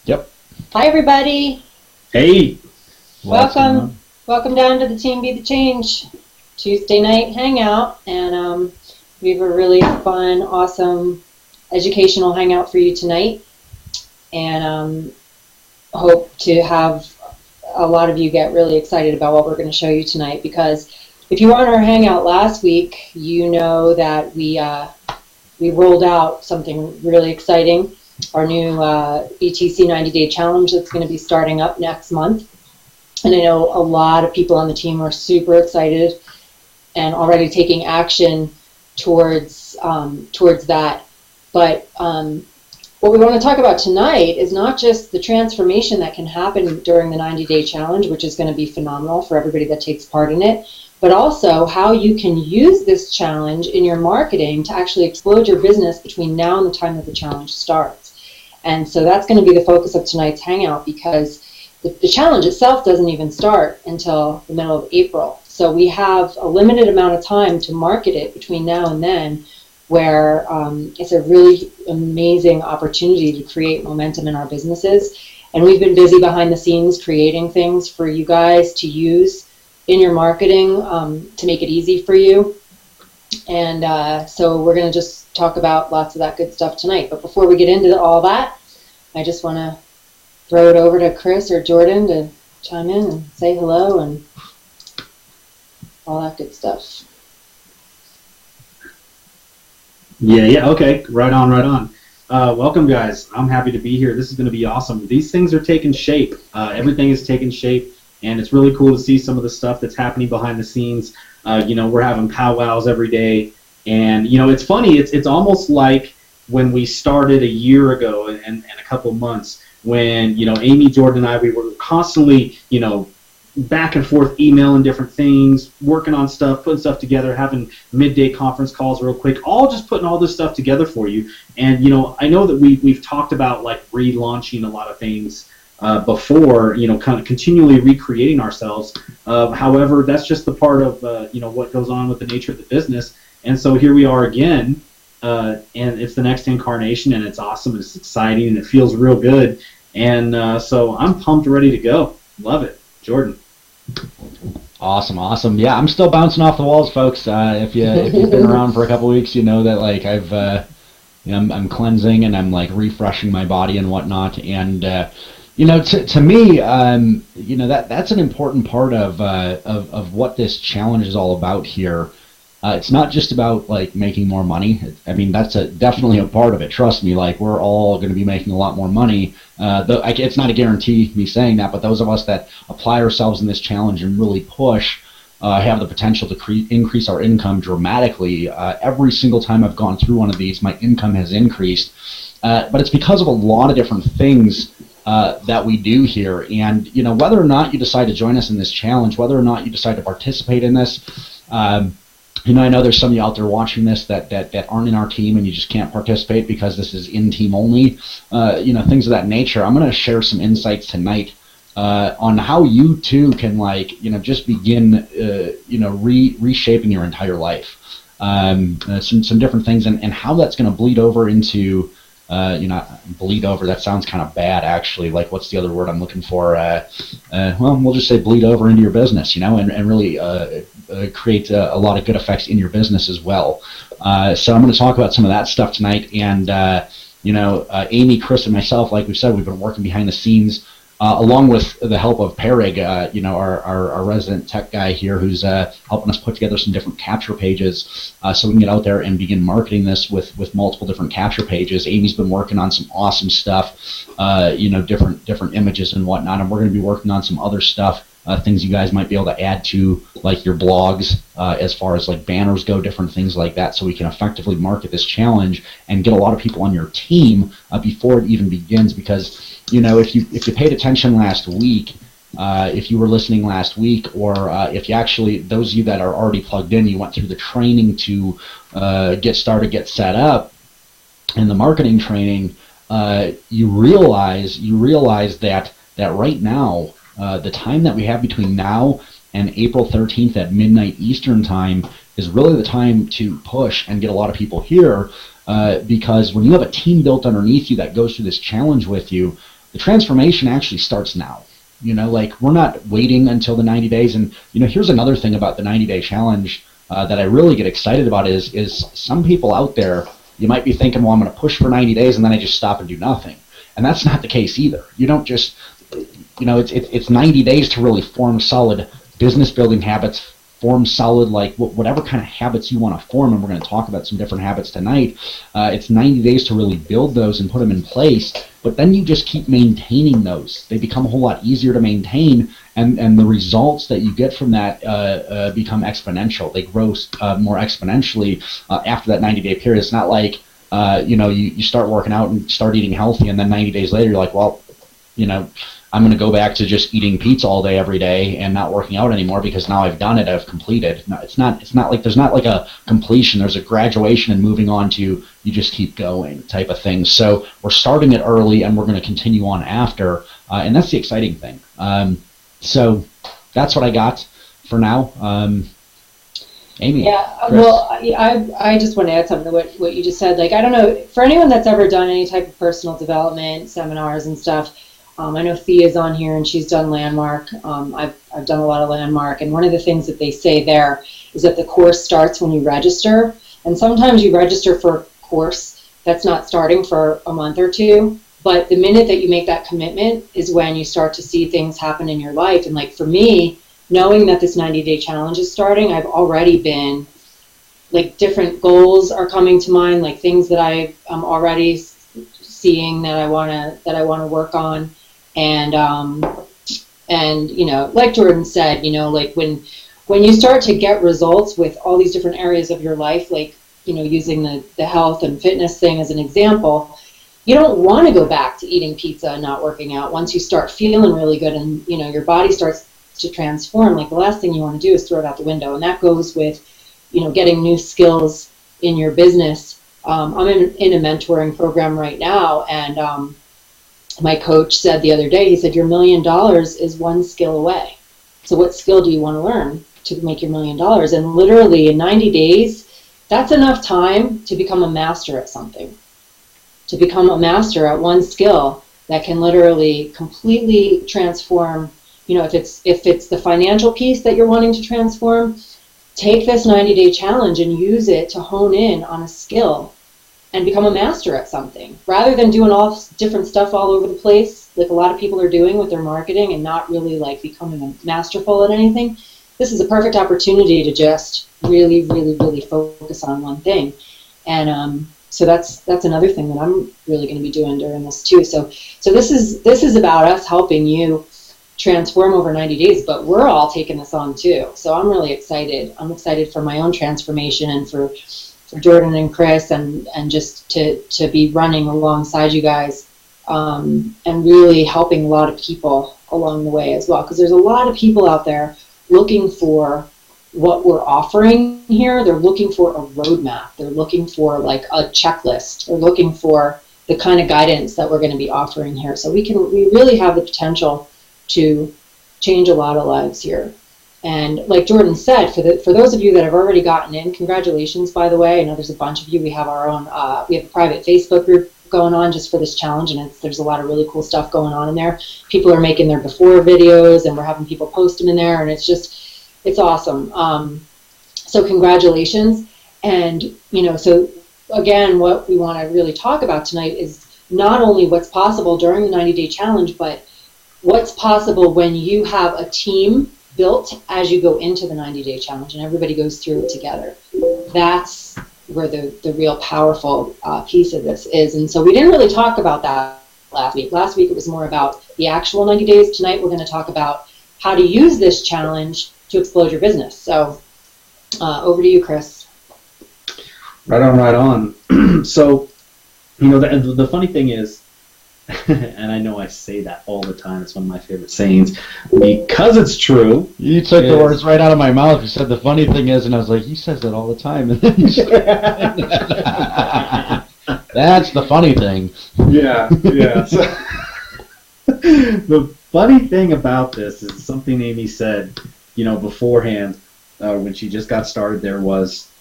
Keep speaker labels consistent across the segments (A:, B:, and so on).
A: Yep.
B: Hi, everybody.
C: Hey.
B: Welcome. Welcome down to the Team Be the Change Tuesday night hangout. And we have a really fun, awesome educational hangout for you tonight. And hope to have a lot of you get really excited about what we're going to show you tonight. Because if you were on our hangout last week, you know that we rolled out something really exciting. Our new BTC 90-day challenge that's going to be starting up next month. And I know a lot of people on the team are super excited and already taking action towards that. But what we want to talk about tonight is not just the transformation that can happen during the 90-day challenge, which is going to be phenomenal for everybody that takes part in it, but also how you can use this challenge in your marketing to actually explode your business between now and the time that the challenge starts. And so that's going to be the focus of tonight's hangout, because the challenge itself doesn't even start until the middle of April. So we have a limited amount of time to market it between now and then, where it's a really amazing opportunity to create momentum in our businesses. And we've been busy behind the scenes creating things for you guys to use in your marketing to make it easy for you. And so we're going to just talk about lots of that good stuff tonight. But before we get into all that, I just want to throw it over to Chris or Jordan to chime in and say hello and all that good stuff.
C: Yeah, okay. Right on. Welcome, guys. I'm happy to be here. This is going to be awesome. These things are taking shape. Everything is taking shape, and it's really cool to see some of the stuff that's happening behind the scenes. We're having powwows every day, and, it's funny. It's almost like when we started a year ago and a couple months, when, Amy, Jordan, and I, we were constantly, back and forth emailing different things, working on stuff, putting stuff together, having midday conference calls real quick, all just putting all this stuff together for you. And, I know that we've talked about, like, relaunching a lot of things before, kind of continually recreating ourselves. However, that's just the part of, what goes on with the nature of the business. And so here we are again, and it's the next incarnation, and it's awesome, it's exciting, and it feels real good. And so I'm pumped, ready to go. Love it. Jordan.
A: Awesome. Yeah, I'm still bouncing off the walls, folks. If you've been around for a couple weeks, you know that, like, I'm cleansing and I'm, like, refreshing my body and whatnot. And to me, that's an important part of what this challenge is all about here. It's not just about, like, making more money. I mean, that's definitely a part of it. Trust me, like, we're all going to be making a lot more money. It's not a guarantee, me saying that, but those of us that apply ourselves in this challenge and really push have the potential to increase our income dramatically. Every single time I've gone through one of these, my income has increased. But it's because of a lot of different things that we do here. And, whether or not you decide to join us in this challenge, whether or not you decide to participate in this, I know there's some of you out there watching this that aren't in our team and you just can't participate because this is in-team only, things of that nature. I'm going to share some insights tonight on how you, too, can, like, just begin, reshaping your entire life. Some different things and how that's going to bleed over into, bleed over, that sounds kind of bad, actually. Like, what's the other word I'm looking for? Well, we'll just say bleed over into your business, and really create a lot of good effects in your business as well. So I'm going to talk about some of that stuff tonight. And, Amy, Chris, and myself, like we've said, we've been working behind the scenes along with the help of Perig, our resident tech guy here, who's helping us put together some different capture pages so we can get out there and begin marketing this with multiple different capture pages. Amy's been working on some awesome stuff, different images and whatnot, and we're going to be working on some other stuff, things you guys might be able to add to, like, your blogs, as far as, like, banners go, different things like that, so we can effectively market this challenge and get a lot of people on your team before it even begins. Because, if you paid attention last week, if you were listening last week, or if you actually, those of you that are already plugged in, you went through the training to get started, get set up, and the marketing training, you realize that right now, the time that we have between now and April 13th at midnight Eastern time is really the time to push and get a lot of people here, because when you have a team built underneath you that goes through this challenge with you, the transformation actually starts now. Like we're not waiting until the 90 days. And, here's another thing about the 90-day challenge that I really get excited about is some people out there, you might be thinking, well, I'm going to push for 90 days and then I just stop and do nothing. And that's not the case either. You don't just, it's 90 days to really form solid business building habits, form solid, like whatever kind of habits you want to form, and we're going to talk about some different habits tonight. It's 90 days to really build those and put them in place, but then you just keep maintaining those. They become a whole lot easier to maintain, and the results that you get from that become exponential. They grow more exponentially after that 90-day period. It's not like, you start working out and start eating healthy, and then 90 days later you're like, well, I'm going to go back to just eating pizza all day every day and not working out anymore because now I've done it, I've completed. No, it's not like there's not like a completion. There's a graduation and moving on to you just keep going type of thing. So we're starting it early and we're going to continue on after, and that's the exciting thing. So that's what I got for now. Amy.
B: Yeah,
A: Chris.
B: well, I just want to add something to what you just said. Like, I don't know, for anyone that's ever done any type of personal development seminars and stuff, I know Thea's on here and she's done Landmark. I've done a lot of Landmark, and one of the things that they say there is that the course starts when you register. And sometimes you register for a course that's not starting for a month or two, but the minute that you make that commitment is when you start to see things happen in your life. And like for me, knowing that this 90-day challenge is starting, I've already been, like, different goals are coming to mind, like things that I'm already seeing that I want to work on. And like Jordan said, like when you start to get results with all these different areas of your life, like, using the health and fitness thing as an example, you don't want to go back to eating pizza and not working out. Once you start feeling really good and, your body starts to transform, like the last thing you want to do is throw it out the window. And that goes with, getting new skills in your business. I'm in a mentoring program right now, and my coach said the other day, he said, your $1 million is one skill away. So what skill do you want to learn to make your $1 million? And literally in 90 days, that's enough time to become a master at something, to become a master at one skill that can literally completely transform. If it's the financial piece that you're wanting to transform, take this 90-day challenge and use it to hone in on a skill and become a master at something, rather than doing all different stuff all over the place like a lot of people are doing with their marketing and not really like becoming masterful at anything. This is a perfect opportunity to just really, really, really focus on one thing. And so that's another thing that I'm really going to be doing during this too. So this is about us helping you transform over 90 days, but we're all taking this on too. So I'm really excited. I'm excited for my own transformation and for Jordan and Chris and just to be running alongside you guys and really helping a lot of people along the way as well. Because there's a lot of people out there looking for what we're offering here. They're looking for a roadmap. They're looking for like a checklist. They're looking for the kind of guidance that we're going to be offering here. So we really have the potential to change a lot of lives here. And like Jordan said, for those of you that have already gotten in, congratulations, by the way. I know there's a bunch of you. We have our own, we have a private Facebook group going on just for this challenge, and there's a lot of really cool stuff going on in there. People are making their before videos, and we're having people post them in there, and it's awesome. So congratulations. And, so again, what we want to really talk about tonight is not only what's possible during the 90-day challenge, but what's possible when you have a team built as you go into the 90-day challenge and everybody goes through it together. That's where the real powerful piece of this is. And so we didn't really talk about that last week. Last week it was more about the actual 90 days. Tonight we're going to talk about how to use this challenge to explode your business. So over to you, Chris.
C: Right on. So, the funny thing is, and I know I say that all the time, it's one of my favorite sayings, because it's true.
A: You took the words right out of my mouth. You said the funny thing is, and I was like, he says that all the time. And then you said, that's the funny thing.
C: Yeah. So, the funny thing about this is something Amy said, beforehand, when she just got started there was,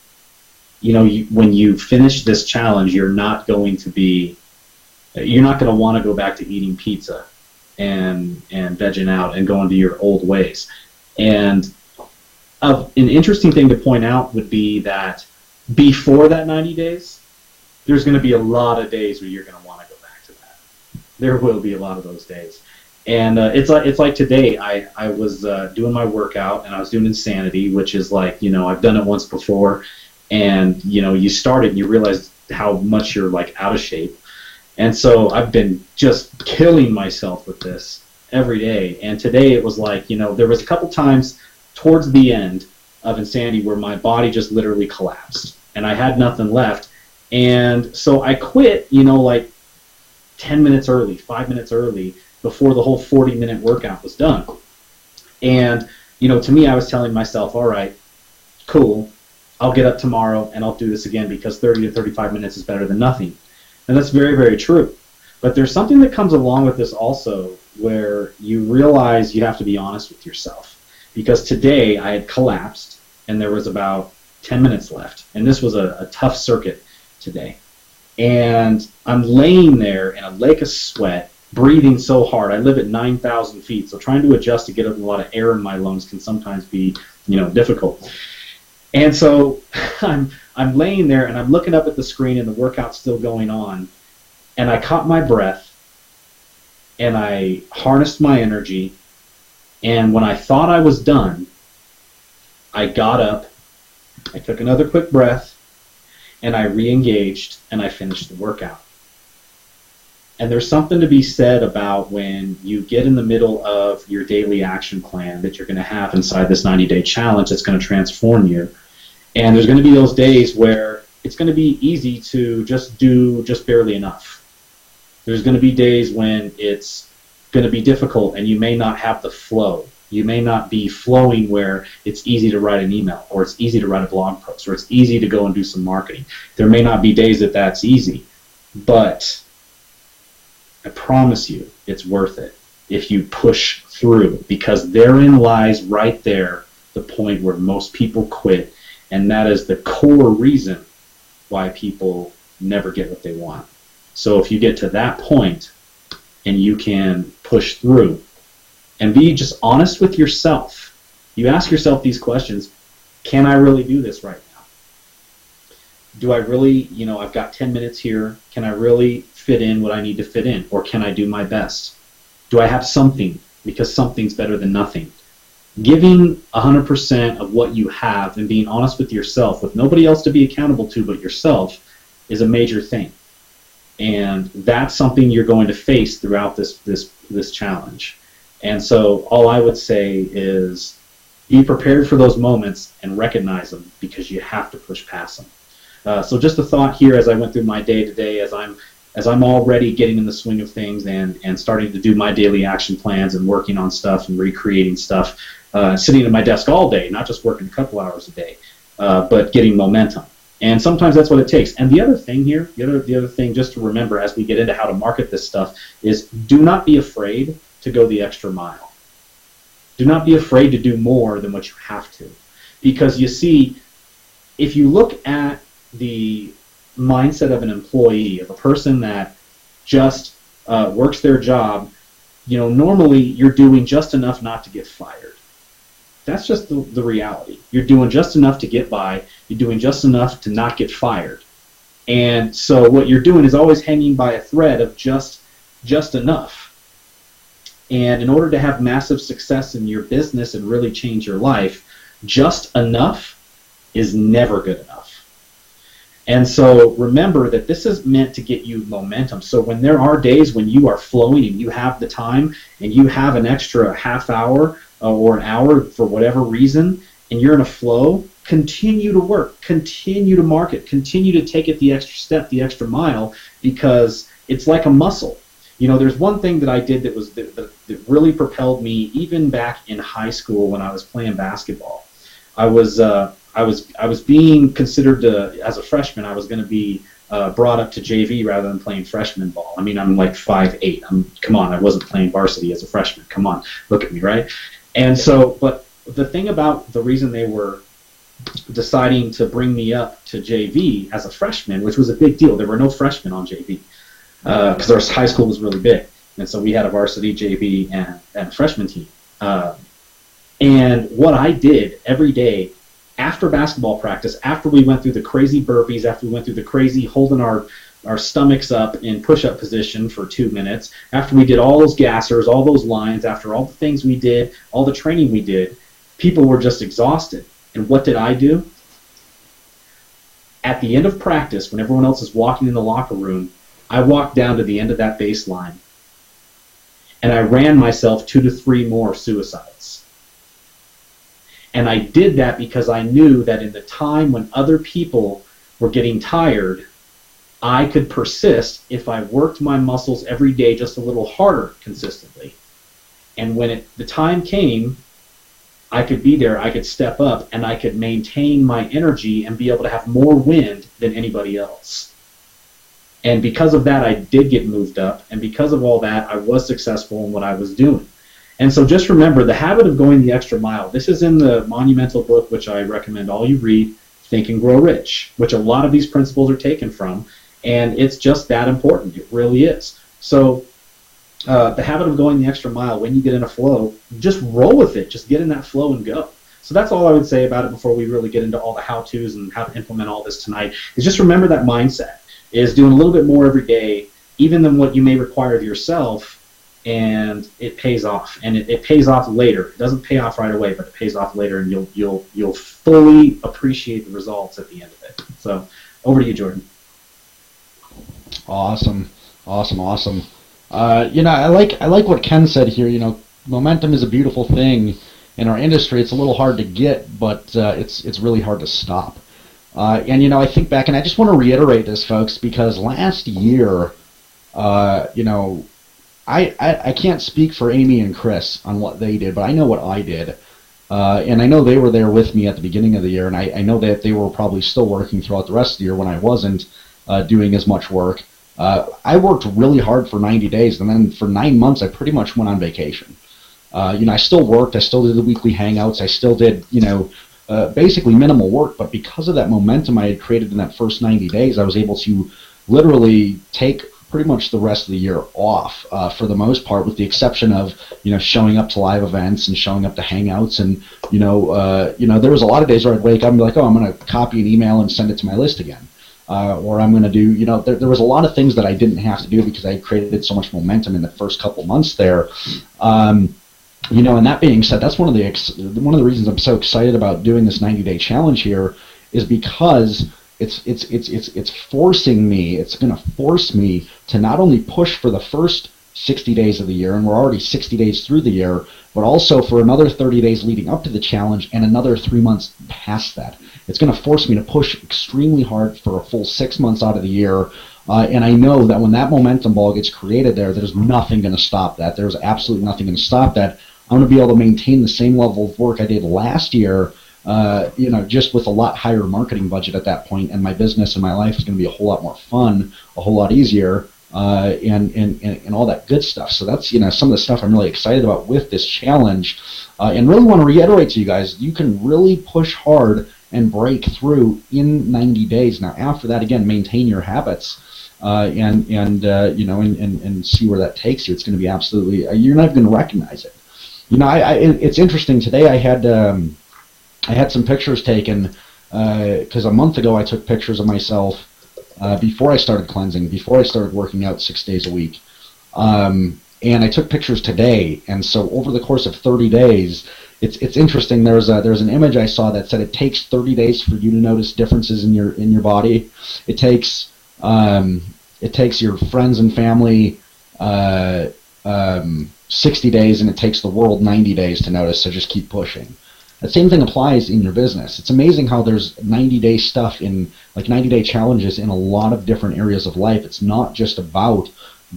C: when you finish this challenge, you're not going to be you're not going to want to go back to eating pizza and vegging out and going to your old ways. And an interesting thing to point out would be that before that 90 days, there's going to be a lot of days where you're going to want to go back to that. There will be a lot of those days. And it's like today, I was doing my workout, and I was doing Insanity, which is like, I've done it once before, and, you start it and you realize how much you're like out of shape. And so I've been just killing myself with this every day. And today it was like, there was a couple times towards the end of Insanity where my body just literally collapsed and I had nothing left. And so I quit, like 10 minutes early, 5 minutes early, before the whole 40-minute workout was done. And, to me, I was telling myself, all right, cool, I'll get up tomorrow and I'll do this again because 30 to 35 minutes is better than nothing. And that's very, very true. But there's something that comes along with this also where you realize you have to be honest with yourself. Because today I had collapsed and there was about 10 minutes left. And this was a tough circuit today. And I'm laying there in a lake of sweat, breathing so hard. I live at 9,000 feet, so trying to adjust to get a lot of air in my lungs can sometimes be, difficult. And so I'm laying there and I'm looking up at the screen and the workout's still going on. And I caught my breath and I harnessed my energy. And when I thought I was done, I got up, I took another quick breath, and I re-engaged and I finished the workout. And there's something to be said about when you get in the middle of your daily action plan that you're going to have inside this 90-day challenge that's going to transform you. And there's going to be those days where it's going to be easy to just do just barely enough. There's going to be days when it's going to be difficult and you may not have the flow. You may not be flowing where it's easy to write an email or it's easy to write a blog post or it's easy to go and do some marketing. There may not be days that that's easy, but I promise you it's worth it if you push through, because therein lies right there the point where most people quit. And that is the core reason why people never get what they want. So if you get to that point and you can push through and be just honest with yourself, you ask yourself these questions: can I really do this right now? Do I really, I've got 10 minutes here. Can I really fit in what I need to fit in? Or can I do my best? Do I have something? Because something's better than nothing. Giving 100% of what you have and being honest with yourself, with nobody else to be accountable to but yourself, is a major thing. And that's something you're going to face throughout this challenge. And so all I would say is be prepared for those moments and recognize them, because you have to push past them. So just a thought here as I went through my day today, as I'm already getting in the swing of things and starting to do my daily action plans and working on stuff and recreating stuff, sitting at my desk all day, not just working a couple hours a day, but getting momentum. And sometimes that's what it takes. And the other thing here, the other thing just to remember as we get into how to market this stuff is do not be afraid to go the extra mile. Do not be afraid to do more than what you have to. Because you see, if you look at the mindset of an employee, of a person that just works their job, normally you're doing just enough not to get fired. That's just the reality. You're doing just enough to get by. You're doing just enough to not get fired. And so what you're doing is always hanging by a thread of just enough. And in order to have massive success in your business and really change your life, just enough is never good enough. And so remember that this is meant to get you momentum. So when there are days when you are flowing and you have the time and you have an extra half hour or an hour for whatever reason, and you're in a flow, continue to work, continue to market, continue to take it the extra step, the extra mile, because it's like a muscle. There's one thing that I did that really propelled me even back in high school when I was playing basketball. I was being considered to, as a freshman, I was going to be brought up to JV rather than playing freshman ball. I mean, I'm like 5'8". Come on, I wasn't playing varsity as a freshman. Come on, look at me, right? And so, but the thing about the reason they were deciding to bring me up to JV as a freshman, which was a big deal, there were no freshmen on JV. because our high school was really big. And so we had a varsity, JV, and freshman team. And what I did every day after basketball practice, after we went through the crazy burpees, after we went through the crazy holding our stomachs up in push-up position for 2 minutes, after we did all those gassers, all those lines, after all the things we did, all the training we did, people were just exhausted. And what did I do? At the end of practice, when everyone else is walking in the locker room, I walked down to the end of that baseline, and I ran myself 2 to 3 more suicides. And I did that because I knew that in the time when other people were getting tired, I could persist if I worked my muscles every day just a little harder consistently. And when the time came, I could be there, I could step up, and I could maintain my energy and be able to have more wind than anybody else. And because of that, I did get moved up, and because of all that, I was successful in what I was doing. And so just remember, the habit of going the extra mile, this is in the monumental book, which I recommend all you read, Think and Grow Rich, which a lot of these principles are taken from, and it's just that important. It really is. So the habit of going the extra mile, when you get in a flow, just roll with it. Just get in that flow and go. So that's all I would say about it before we really get into all the how-tos and how to implement all this tonight, is just remember that mindset, is doing a little bit more every day, even than what you may require of yourself, and it pays off. And it pays off later. It doesn't pay off right away, but it pays off later, and you'll fully appreciate the results at the end of it. So over to you, Jordan.
A: Awesome. I like what Ken said here. Momentum is a beautiful thing. In our industry, it's a little hard to get, but it's really hard to stop. And I think back, and I just want to reiterate this, folks, because last year, I can't speak for Amy and Chris on what they did, but I know what I did. And I know they were there with me at the beginning of the year, and I know that they were probably still working throughout the rest of the year when I wasn't doing as much work. I worked really hard for 90 days, and then for 9 months, I pretty much went on vacation. I still worked. I still did the weekly hangouts. I still did, basically minimal work. But because of that momentum I had created in that first 90 days, I was able to literally take pretty much the rest of the year off for the most part, with the exception of, showing up to live events and showing up to hangouts. And, there was a lot of days where I'd wake up and be like, oh, I'm going to copy an email and send it to my list again. Or I'm going to do, there was a lot of things that I didn't have to do because I created so much momentum in the first couple months there. And that being said, that's one of the reasons I'm so excited about doing this 90-day challenge here, is because it's forcing me. It's going to force me to not only push for the first 60 days of the year, and we're already 60 days through the year, but also for another 30 days leading up to the challenge and another 3 months past that. It's going to force me to push extremely hard for a full 6 months out of the year. And I know that when that momentum ball gets created there's nothing going to stop that. There's absolutely nothing going to stop that. I'm going to be able to maintain the same level of work I did last year, just with a lot higher marketing budget at that point, and my business and my life is going to be a whole lot more fun, a whole lot easier, and all that good stuff. So that's, some of the stuff I'm really excited about with this challenge, and really want to reiterate to you guys, you can really push hard and break through in 90 days. Now, after that, again, maintain your habits, and see where that takes you. It's going to be absolutely, you're not going to recognize it. It's interesting. Today I had some pictures taken, because a month ago I took pictures of myself before I started cleansing, before I started working out 6 days a week. And I took pictures today, and so over the course of 30 days, it's interesting. There's an image I saw that said it takes 30 days for you to notice differences in your body. It takes your friends and family 60 days, and it takes the world 90 days to notice. So just keep pushing. That same thing applies in your business. It's amazing how there's 90-day stuff in, 90-day challenges in a lot of different areas of life. It's not just about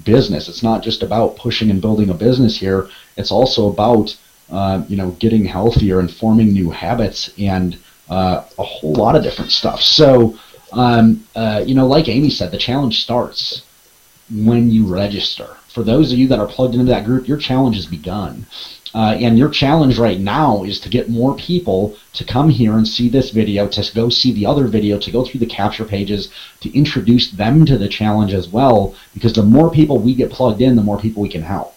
A: business. It's not just about pushing and building a business here. It's also about getting healthier and forming new habits and a whole lot of different stuff. So, like Amy said, the challenge starts when you register. For those of you that are plugged into that group, your challenge has begun. And your challenge right now is to get more people to come here and see this video, to go see the other video, to go through the capture pages, to introduce them to the challenge as well, because the more people we get plugged in, the more people we can help.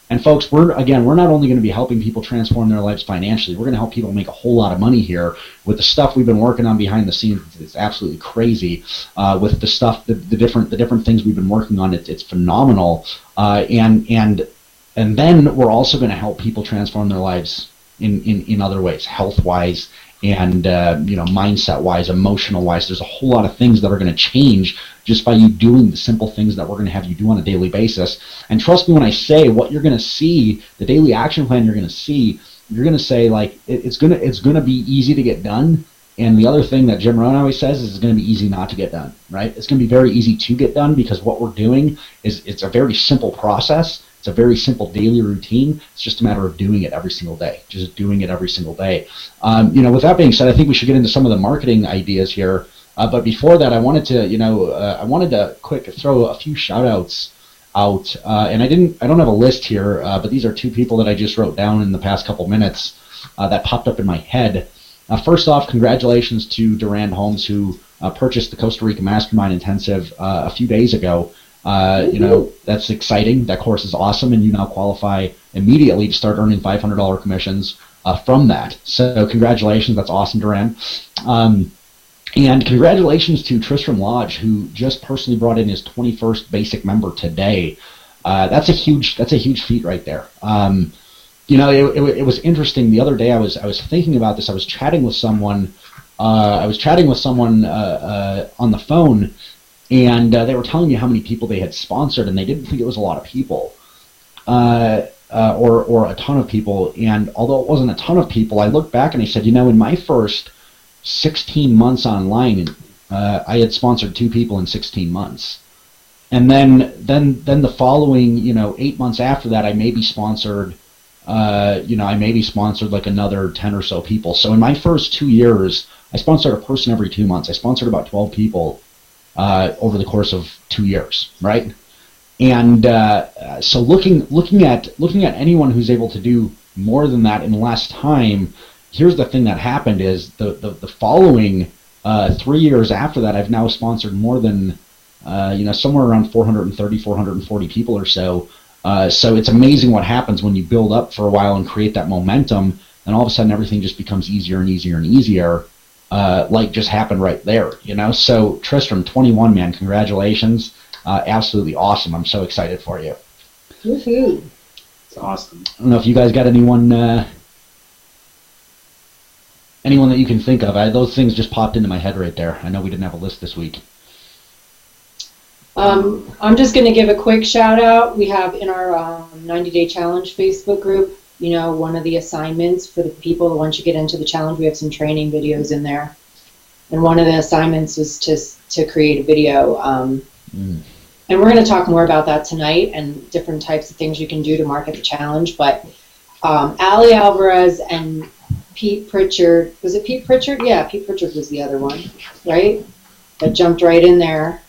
A: And folks, we're not only going to be helping people transform their lives financially, we're going to help people make a whole lot of money here with the stuff we've been working on behind the scenes. It's absolutely crazy. With the stuff, the different things we've been working on, it's phenomenal. And then we're also going to help people transform their lives in other ways, health-wise and mindset-wise, emotional-wise. There's a whole lot of things that are going to change just by you doing the simple things that we're going to have you do on a daily basis. And trust me when I say what you're going to see, the daily action plan you're going to see, you're going to say, like, it's going to be easy to get done. And the other thing that Jim Rohn always says is it's going to be easy not to get done, right? It's going to be very easy to get done because what we're doing is it's a very simple process. It's a very simple daily routine. It's just a matter of doing it every single day, just doing it every single day. With that being said, I think we should get into some of the marketing ideas here. But before that, I wanted to quick throw a few shout outs out. And I don't have a list here, but these are two people that I just wrote down in the past couple minutes that popped up in my head. First off, congratulations to Durand Holmes, who purchased the Costa Rica Mastermind Intensive a few days ago. That's exciting. That course is awesome, and you now qualify immediately to start earning $500 commissions from that. So congratulations. That's awesome, Durand. And congratulations to Tristram Lodge, who just personally brought in his 21st basic member today. That's a huge feat right there. It was interesting. The other day I was thinking about this. I was chatting with someone on the phone, and they were telling me how many people they had sponsored, and they didn't think it was a lot of people, or a ton of people. And although it wasn't a ton of people, I looked back and I said, in my first 16 months online, I had sponsored 2 people in 16 months. And then the following, 8 months after that, I maybe sponsored like another 10 or so people. So in my first 2 years, I sponsored a person every 2 months. I sponsored about 12 people over the course of 2 years, right? And so looking at anyone who's able to do more than that in less time, here's the thing that happened is the following 3 years after that, I've now sponsored more than somewhere around 430, 440 people or so. So it's amazing what happens when you build up for a while and create that momentum, and all of a sudden everything just becomes easier and easier and easier, like just happened right there, So Tristram, 21, man, congratulations. Absolutely awesome. I'm so excited for you.
B: Woohoo.
C: It's awesome.
A: I don't know if you guys got anyone that you can think of. Those things just popped into my head right there. I know we didn't have a list this week.
B: I'm just going to give a quick shout out. We have in our 90-day challenge Facebook group, one of the assignments for the people, once you get into the challenge, we have some training videos in there. And one of the assignments was to create a video. And we're going to talk more about that tonight and different types of things you can do to market the challenge. But Ali Alvarez and Pete Pritchard, was it Pete Pritchard? Yeah, Pete Pritchard was the other one, right? That jumped right in there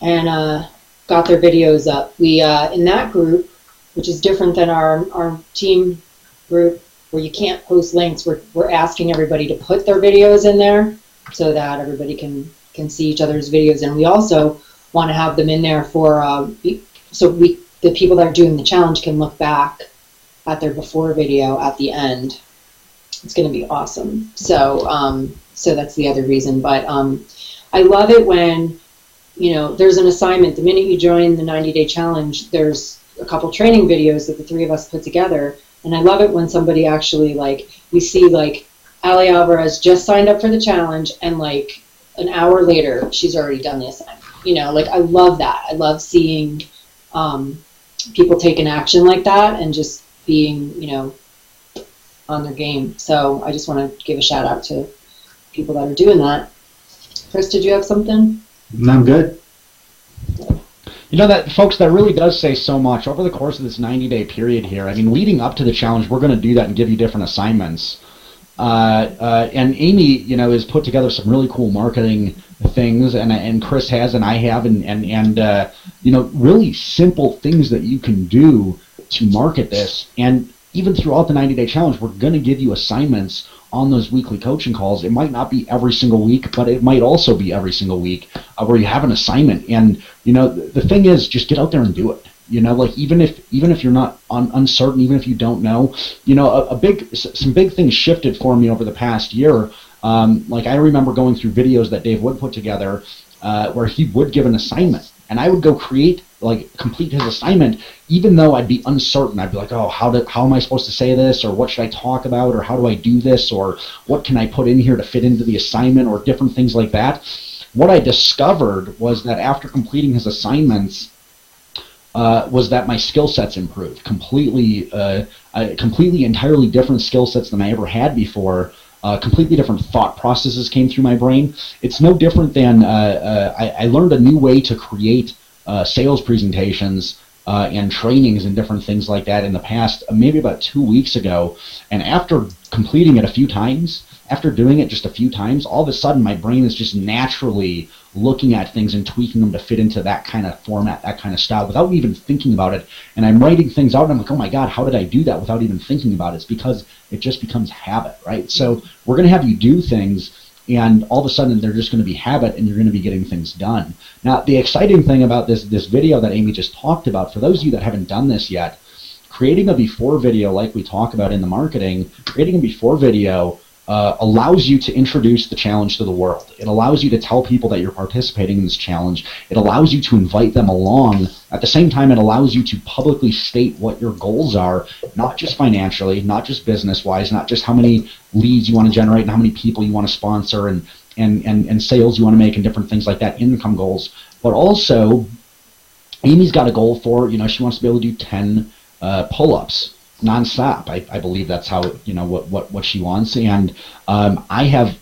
B: and got their videos up. We in that group, which is different than our team group where you can't post links, we're asking everybody to put their videos in there so that everybody can see each other's videos. And we also want to have them in there for the people that are doing the challenge can look back at their before video at the end. It's going to be awesome. So that's the other reason. But I love it when there's an assignment. The minute you join the 90-day challenge, there's a couple training videos that the three of us put together. And I love it when somebody actually, we see, Ali Alvarez just signed up for the challenge, and, an hour later, she's already done the assignment. I love that. I love seeing people taking action like that and just being, on their game. So I just want to give a shout out to people that are doing that. Chris, did you have something?
C: No, I'm good.
A: That, folks, that really does say so much. Over the course of this 90-day period here, leading up to the challenge, we're going to do that and give you different assignments. And Amy, has put together some really cool marketing things, and Chris has, and I have, and really simple things that you can do to market this. And even throughout the 90-day challenge, we're going to give you assignments on those weekly coaching calls. It might not be every single week, but it might also be every single week where you have an assignment. And, you know, the thing is, just get out there and do it. You know, like even if you're not uncertain, even if you don't know, you know, some big things shifted for me over the past year. Like I remember going through videos that Dave Wood put together where he would give an assignment, and I would go complete his assignment, even though I'd be uncertain. I'd be like, oh, how am I supposed to say this, or what should I talk about, or how do I do this, or what can I put in here to fit into the assignment, or different things like that. What I discovered was that after completing his assignments, was that my skill sets improved completely, entirely different skill sets than I ever had before. Completely different thought processes came through my brain. It's no different than I learned a new way to create sales presentations and trainings and different things like that in the past, maybe about 2 weeks ago. And after completing it a few times, after doing it just a few times, all of a sudden my brain is just naturally looking at things and tweaking them to fit into that kind of format, that kind of style, without even thinking about it. And I'm writing things out and I'm like, oh my God, how did I do that without even thinking about it? It's because it just becomes habit, right? So we're going to have you do things, and all of a sudden they're just going to be habit, and you're going to be getting things done. Now, the exciting thing about this video that Amy just talked about, for those of you that haven't done this yet, creating a before video like we talk about in the marketing, creating a before video allows you to introduce the challenge to the world. It allows you to tell people that you're participating in this challenge. It allows you to invite them along. At the same time, it allows you to publicly state what your goals are, not just financially, not just business-wise, not just how many leads you want to generate and how many people you want to sponsor and sales you want to make and different things like that, income goals. But also, Amy's got a goal for, she wants to be able to do 10 pull-ups nonstop. I believe that's how, what she wants. And I have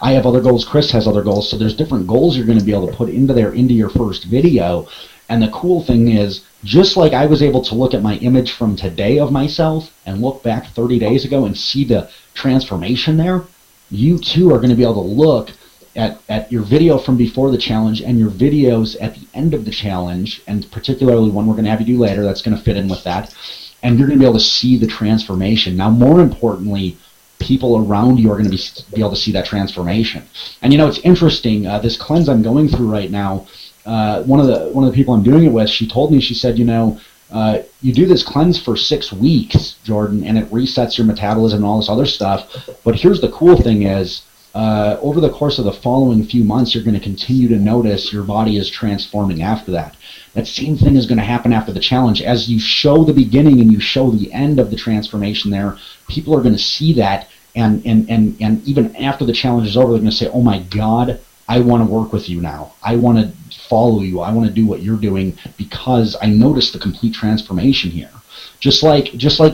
A: other goals. Chris has other goals. So there's different goals you're going to be able to put into your first video. And the cool thing is, just like I was able to look at my image from today of myself and look back 30 days ago and see the transformation there, you too are going to be able to look at your video from before the challenge and your videos at the end of the challenge, and particularly one we're going to have you do later that's going to fit in with that. And you're going to be able to see the transformation. Now, more importantly, people around you are going to be able to see that transformation. And it's interesting. This cleanse I'm going through right now, one of the people I'm doing it with, she told me, she said, you do this cleanse for 6 weeks, Jordan, and it resets your metabolism and all this other stuff. But here's the cool thing is, over the course of the following few months, you're going to continue to notice your body is transforming after that. That same thing is going to happen after the challenge. As you show the beginning and you show the end of the transformation there, people are going to see that, and even after the challenge is over, they're going to say, oh my God, I want to work with you now. I want to follow you. I want to do what you're doing because I noticed the complete transformation here. Just like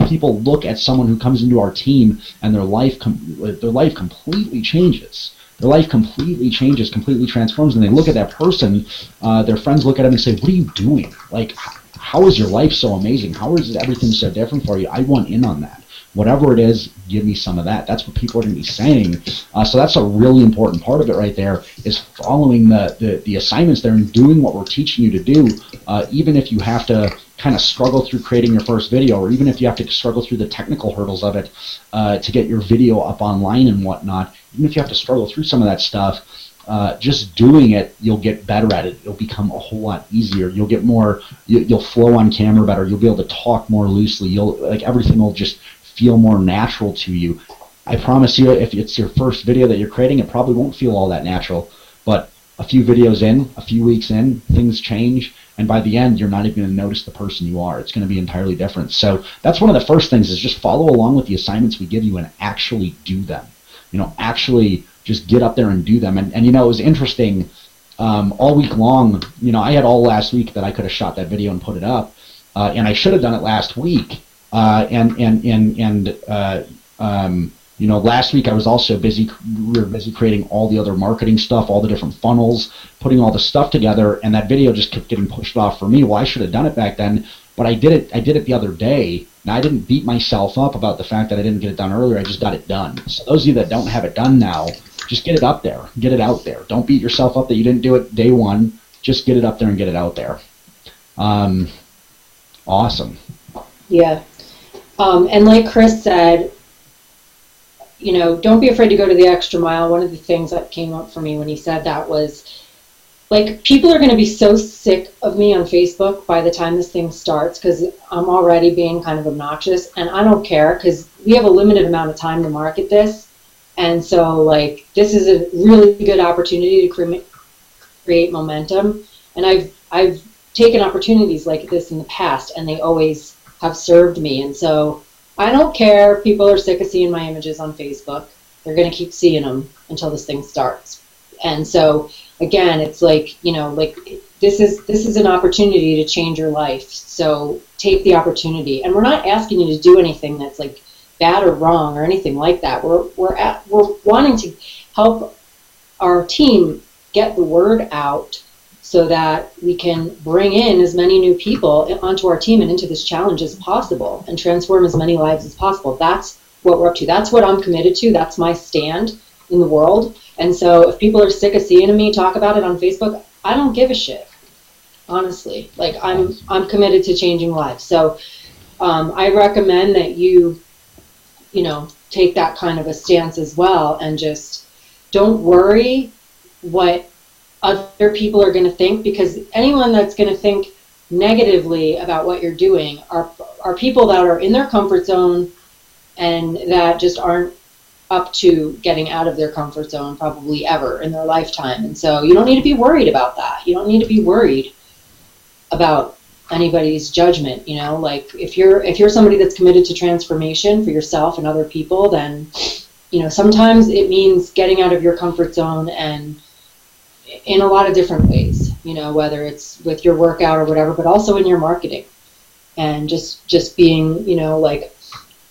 A: people look at someone who comes into our team and their life completely changes. Their life completely changes, completely transforms, and they look at that person, their friends look at them and say, what are you doing? Like, how is your life so amazing? How is everything so different for you? I want in on that. Whatever it is, give me some of that. That's what people are going to be saying. So that's a really important part of it right there, is following the assignments there and doing what we're teaching you to do, even if you have to kind of struggle through creating your first video, or even if you have to struggle through the technical hurdles of it to get your video up online and whatnot. Even if you have to struggle through some of that stuff, just doing it, you'll get better at it. It'll become a whole lot easier. You'll get more, you'll flow on camera better. You'll be able to talk more loosely. Everything will just feel more natural to you. I promise you, if it's your first video that you're creating, it probably won't feel all that natural. But a few videos in, a few weeks in, things change. And by the end, you're not even going to notice the person you are. It's going to be entirely different. So that's one of the first things, is just follow along with the assignments we give you and actually do them. Actually just get up there and do them. And it was interesting, all week long, I had all last week that I could have shot that video and put it up. And I should have done it last week. Last week I was also busy. We were busy creating all the other marketing stuff, all the different funnels, putting all the stuff together, and that video just kept getting pushed off for me. Well, I should have done it back then, but I did it the other day. Now, I didn't beat myself up about the fact that I didn't get it done earlier. I just got it done. So those of you that don't have it done now, just get it up there. Get it out there. Don't beat yourself up that you didn't do it day one. Just get it up there and get it out there. Awesome.
B: Yeah. And like Chris said, you know, don't be afraid to go to the extra mile. One of the things that came up for me when he said that was, like, people are going to be so sick of me on Facebook by the time this thing starts because I'm already being kind of obnoxious, and I don't care because we have a limited amount of time to market this. And so, like, this is a really good opportunity to create momentum. And I've taken opportunities like this in the past, and they always have served me. And so I don't care if people are sick of seeing my images on Facebook. They're going to keep seeing them until this thing starts. And so, again, it's like, you know, like, this is an opportunity to change your life. So take the opportunity. And we're not asking you to do anything that's like bad or wrong or anything like that. We're wanting to help our team get the word out so that we can bring in as many new people onto our team and into this challenge as possible and transform as many lives as possible. That's what we're up to. That's what I'm committed to. That's my stand in the world. And so if people are sick of seeing me talk about it on Facebook, I don't give a shit, honestly. Like, I'm committed to changing lives. So I recommend that you know, take that kind of a stance as well, and just don't worry what other people are going to think, because anyone that's going to think negatively about what you're doing are people that are in their comfort zone and that just aren't up to getting out of their comfort zone probably ever in their lifetime. And so you don't need to be worried about that. You don't need to be worried about anybody's judgment, you know. Like, if you're somebody that's committed to transformation for yourself and other people, then, you know, sometimes it means getting out of your comfort zone, and in a lot of different ways, you know, whether it's with your workout or whatever, but also in your marketing, and just being, you know, like,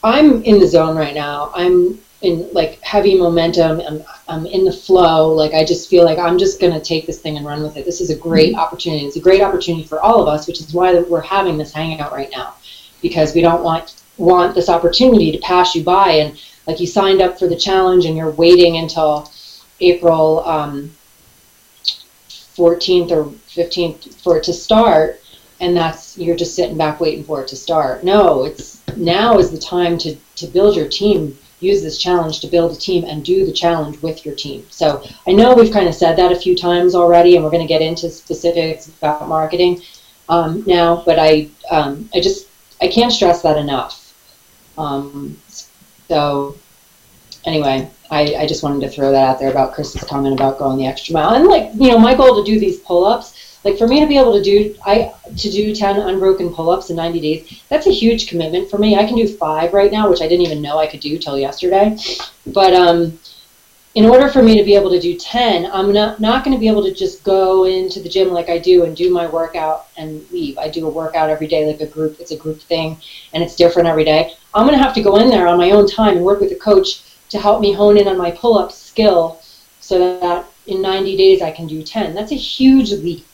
B: I'm in the zone right now. I'm in like heavy momentum, and I'm in the flow. Like, I just feel like I'm just going to take this thing and run with it. This is a great opportunity. It's a great opportunity for all of us, which is why we're having this hangout right now, because we don't want this opportunity to pass you by. And like, you signed up for the challenge and you're waiting until April 14th or 15th for it to start, and you're just sitting back waiting for it to start. No, now is the time to build your team. Use this challenge to build a team and do the challenge with your team. So I know we've kind of said that a few times already, and we're going to get into specifics about marketing now, but I can't stress that enough. So anyway, I just wanted to throw that out there about Chris's comment about going the extra mile. And, like, you know, my goal to do these pull-ups, like, for me to be able to do 10 unbroken pull-ups in 90 days, that's a huge commitment for me. I can do 5 right now, which I didn't even know I could do till yesterday. But in order for me to be able to do 10, I'm not going to be able to just go into the gym like I do and do my workout and leave. I do a workout every day, like it's a group thing, and it's different every day. I'm going to have to go in there on my own time and work with a coach to help me hone in on my pull-up skill so that in 90 days I can do 10. That's a huge leap.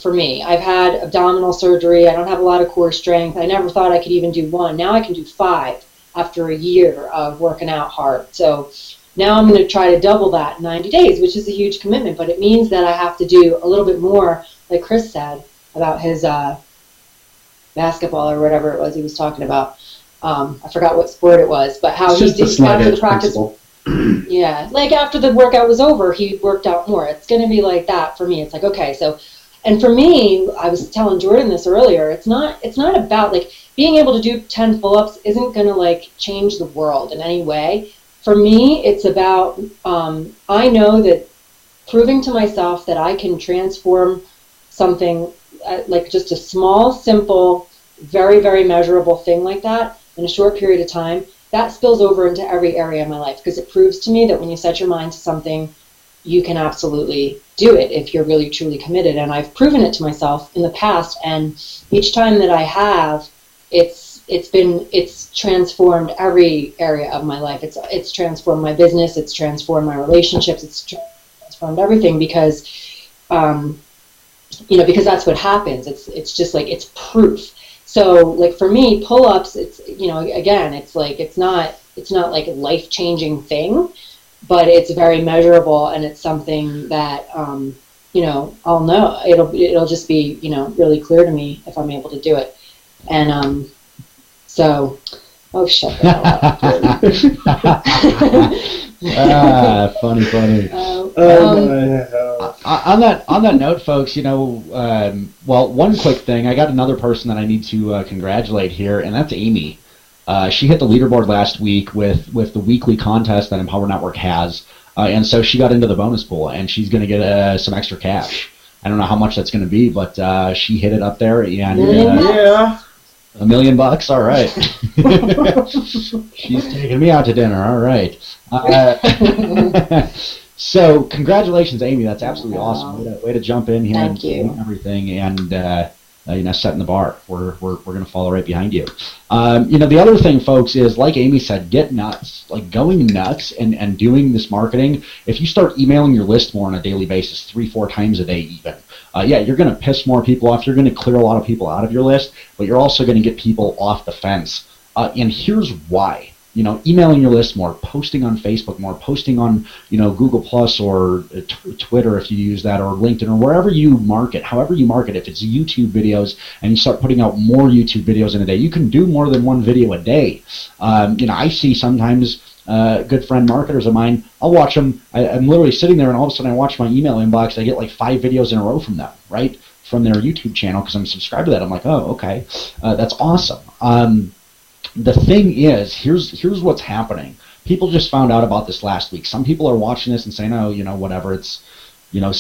B: For me. I've had abdominal surgery. I don't have a lot of core strength. I never thought I could even do 1. Now I can do 5 after a year of working out hard. So now I'm going to try to double that in 90 days, which is a huge commitment, but it means that I have to do a little bit more, like Chris said, about his basketball or whatever it was he was talking about. I forgot what sport it was, but how he did after the practice. Principle. Yeah, like after the workout was over, he worked out more. It's going to be like that for me. It's like, okay, so. And for me, I was telling Jordan this earlier, it's not about, like, being able to do 10 pull-ups isn't going to, like, change the world in any way. For me, it's about, I know that proving to myself that I can transform something, like just a small, simple, very, very measurable thing like that in a short period of time, that spills over into every area of my life, because it proves to me that when you set your mind to something, you can absolutely do it if you're really truly committed. And I've proven it to myself in the past, and each time that I have, it's transformed every area of my life. It's transformed my business, it's transformed my relationships, it's transformed everything, because because that's what happens. It's just like, it's proof. So, like, for me, pull-ups, it's, again, it's not like a life-changing thing, but it's very measurable, and it's something that, I'll know. It'll just be, really clear to me if I'm able to do it. And So, oh, shut the hell up.
A: Funny. On that note, folks, well, one quick thing. I got another person that I need to congratulate here, and that's Amy. She hit the leaderboard last week with the weekly contest that Empower Network has, and so she got into the bonus pool, and she's going to get some extra cash. I don't know how much that's going to be, but she hit it up there, and
C: Yeah.
A: $1 million. All right. She's taking me out to dinner. All right. So congratulations, Amy. That's absolutely awesome. Way to jump in here.
B: Thank you.
A: And everything, and setting the bar. We're going to follow right behind you. The other thing, folks, is like Amy said, get nuts. Like going nuts and doing this marketing. If you start emailing your list more on a daily basis, 3-4 times a day even, you're going to piss more people off. You're going to clear a lot of people out of your list, but you're also going to get people off the fence. And here's why. Emailing your list more, posting on Facebook more, posting on, Google Plus or Twitter if you use that, or LinkedIn, or wherever you market, however you market. If it's YouTube videos and you start putting out more YouTube videos in a day, you can do more than one video a day. I see sometimes good friend marketers of mine, I'll watch them, I'm literally sitting there and all of a sudden I watch my email inbox, I get like 5 videos in a row from them, right? From their YouTube channel because I'm subscribed to that. I'm like, oh, okay, that's awesome. The thing is, here's what's happening. People just found out about this last week. Some people are watching this and saying, oh, whatever. It's,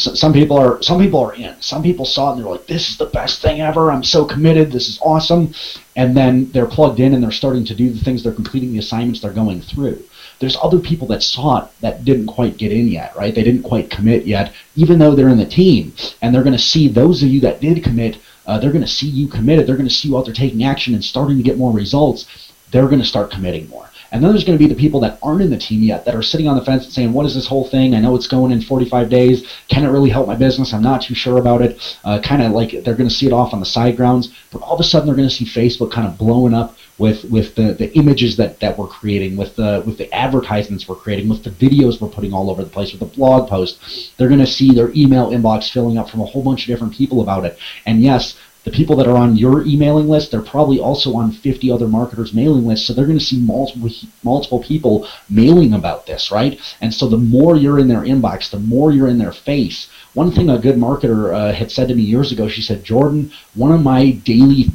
A: some people are in. Some people saw it and they're like, this is the best thing ever. I'm so committed. This is awesome. And then they're plugged in and they're starting to do the things. They're completing the assignments they're going through. There's other people that saw it that didn't quite get in yet, right? They didn't quite commit yet, even though they're in the team. And they're going to see those of you that did commit. They're going to see you committed. They're going to see you out there taking action and starting to get more results. They're going to start committing more. And then there's going to be the people that aren't in the team yet, that are sitting on the fence and saying, what is this whole thing? I know it's going in 45 days. Can it really help my business? I'm not too sure about it. Kind of like they're going to see it off on the side grounds. But all of a sudden they're going to see Facebook kind of blowing up with the images that we're creating, with the advertisements we're creating, with the videos we're putting all over the place, with the blog posts. They're going to see their email inbox filling up from a whole bunch of different people about it. And yes, the people that are on your emailing list, they're probably also on 50 other marketers' mailing lists, so they're going to see multiple people mailing about this, right? And so the more you're in their inbox, the more you're in their face. One thing a good marketer had said to me years ago, she said, Jordan, one of my daily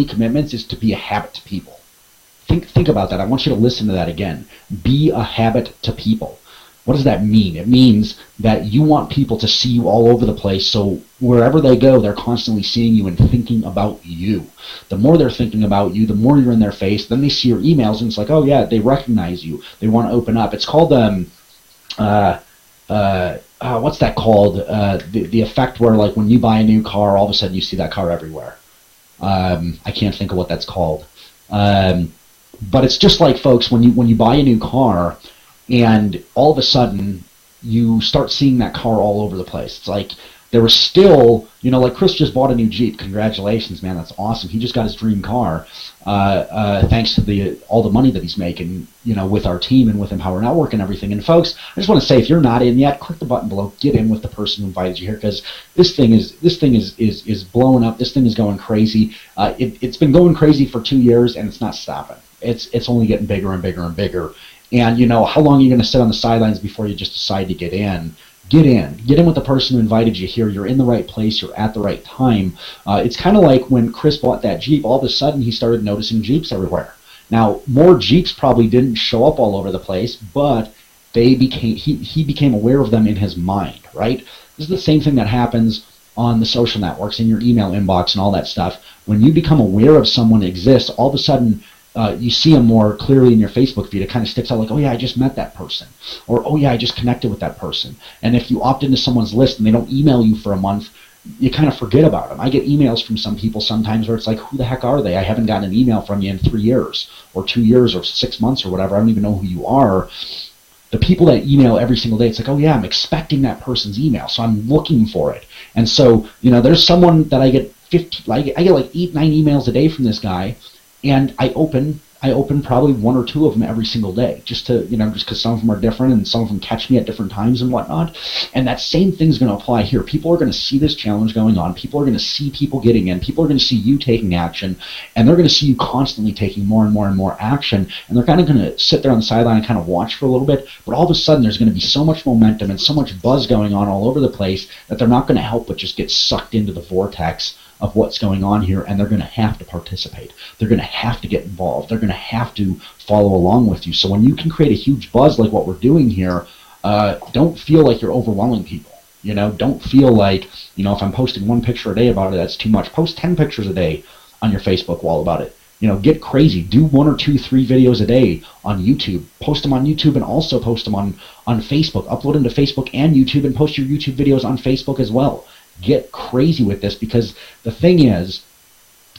A: commitments is to be a habit to people. Think about that. I want you to listen to that again. Be a habit to people. What does that mean? It means that you want people to see you all over the place, so wherever they go, they're constantly seeing you and thinking about you. The more they're thinking about you, the more you're in their face. Then they see your emails, and it's like, oh yeah, they recognize you. They want to open up. It's called what's that called? The effect where, like, when you buy a new car, all of a sudden you see that car everywhere. I can't think of what that's called. But it's just like, folks, when you buy a new car, and all of a sudden you start seeing that car all over the place. It's like there was still, like Chris just bought a new Jeep. Congratulations, man, that's awesome. He just got his dream car, thanks to all the money that he's making, with our team and with Empower Network and everything. And folks, I just want to say, if you're not in yet, click the button below, get in with the person who invited you here, because this thing is blowing up. This thing is going crazy. It's been going crazy for 2 years, and it's not stopping. It's only getting bigger and bigger and bigger. And how long are you going to sit on the sidelines before you just decide to get in? Get in with the person who invited you here. You're in the right place. You're at the right time. It's kind of like when Chris bought that Jeep. All of a sudden, he started noticing Jeeps everywhere. Now, more Jeeps probably didn't show up all over the place, but he became aware of them in his mind, right? This is the same thing that happens on the social networks, in your email inbox and all that stuff. When you become aware of someone exists, all of a sudden, you see them more clearly in your Facebook feed. It kind of sticks out like, oh yeah, I just met that person. Or, oh yeah, I just connected with that person. And if you opt into someone's list and they don't email you for a month, you kind of forget about them. I get emails from some people sometimes where it's like, who the heck are they? I haven't gotten an email from you in 3 years, or 2 years, or 6 months, or whatever. I don't even know who you are. The people that email every single day, it's like, oh yeah, I'm expecting that person's email, so I'm looking for it. And so, there's someone that I get like 8, 9 emails a day from this guy. And I I open probably one or two of them every single day, just to, just because some of them are different and some of them catch me at different times and whatnot. And that same thing's going to apply here. People are going to see this challenge going on. People are going to see people getting in. People are going to see you taking action, and they're going to see you constantly taking more and more and more action. And they're kind of going to sit there on the sideline and kind of watch for a little bit. But all of a sudden, there's going to be so much momentum and so much buzz going on all over the place that they're not going to help but just get sucked into the vortex of what's going on here, and they're going to have to participate. They're going to have to get involved. They're going to have to follow along with you. So when you can create a huge buzz like what we're doing here, don't feel like you're overwhelming people. Don't feel like, if I'm posting one picture a day about it, that's too much. Post 10 pictures a day on your Facebook wall about it. Get crazy. Do 1 or 2, 3 videos a day on YouTube. Post them on YouTube and also post them on Facebook. Upload them to Facebook and YouTube and post your YouTube videos on Facebook as well. Get crazy with this, because the thing is,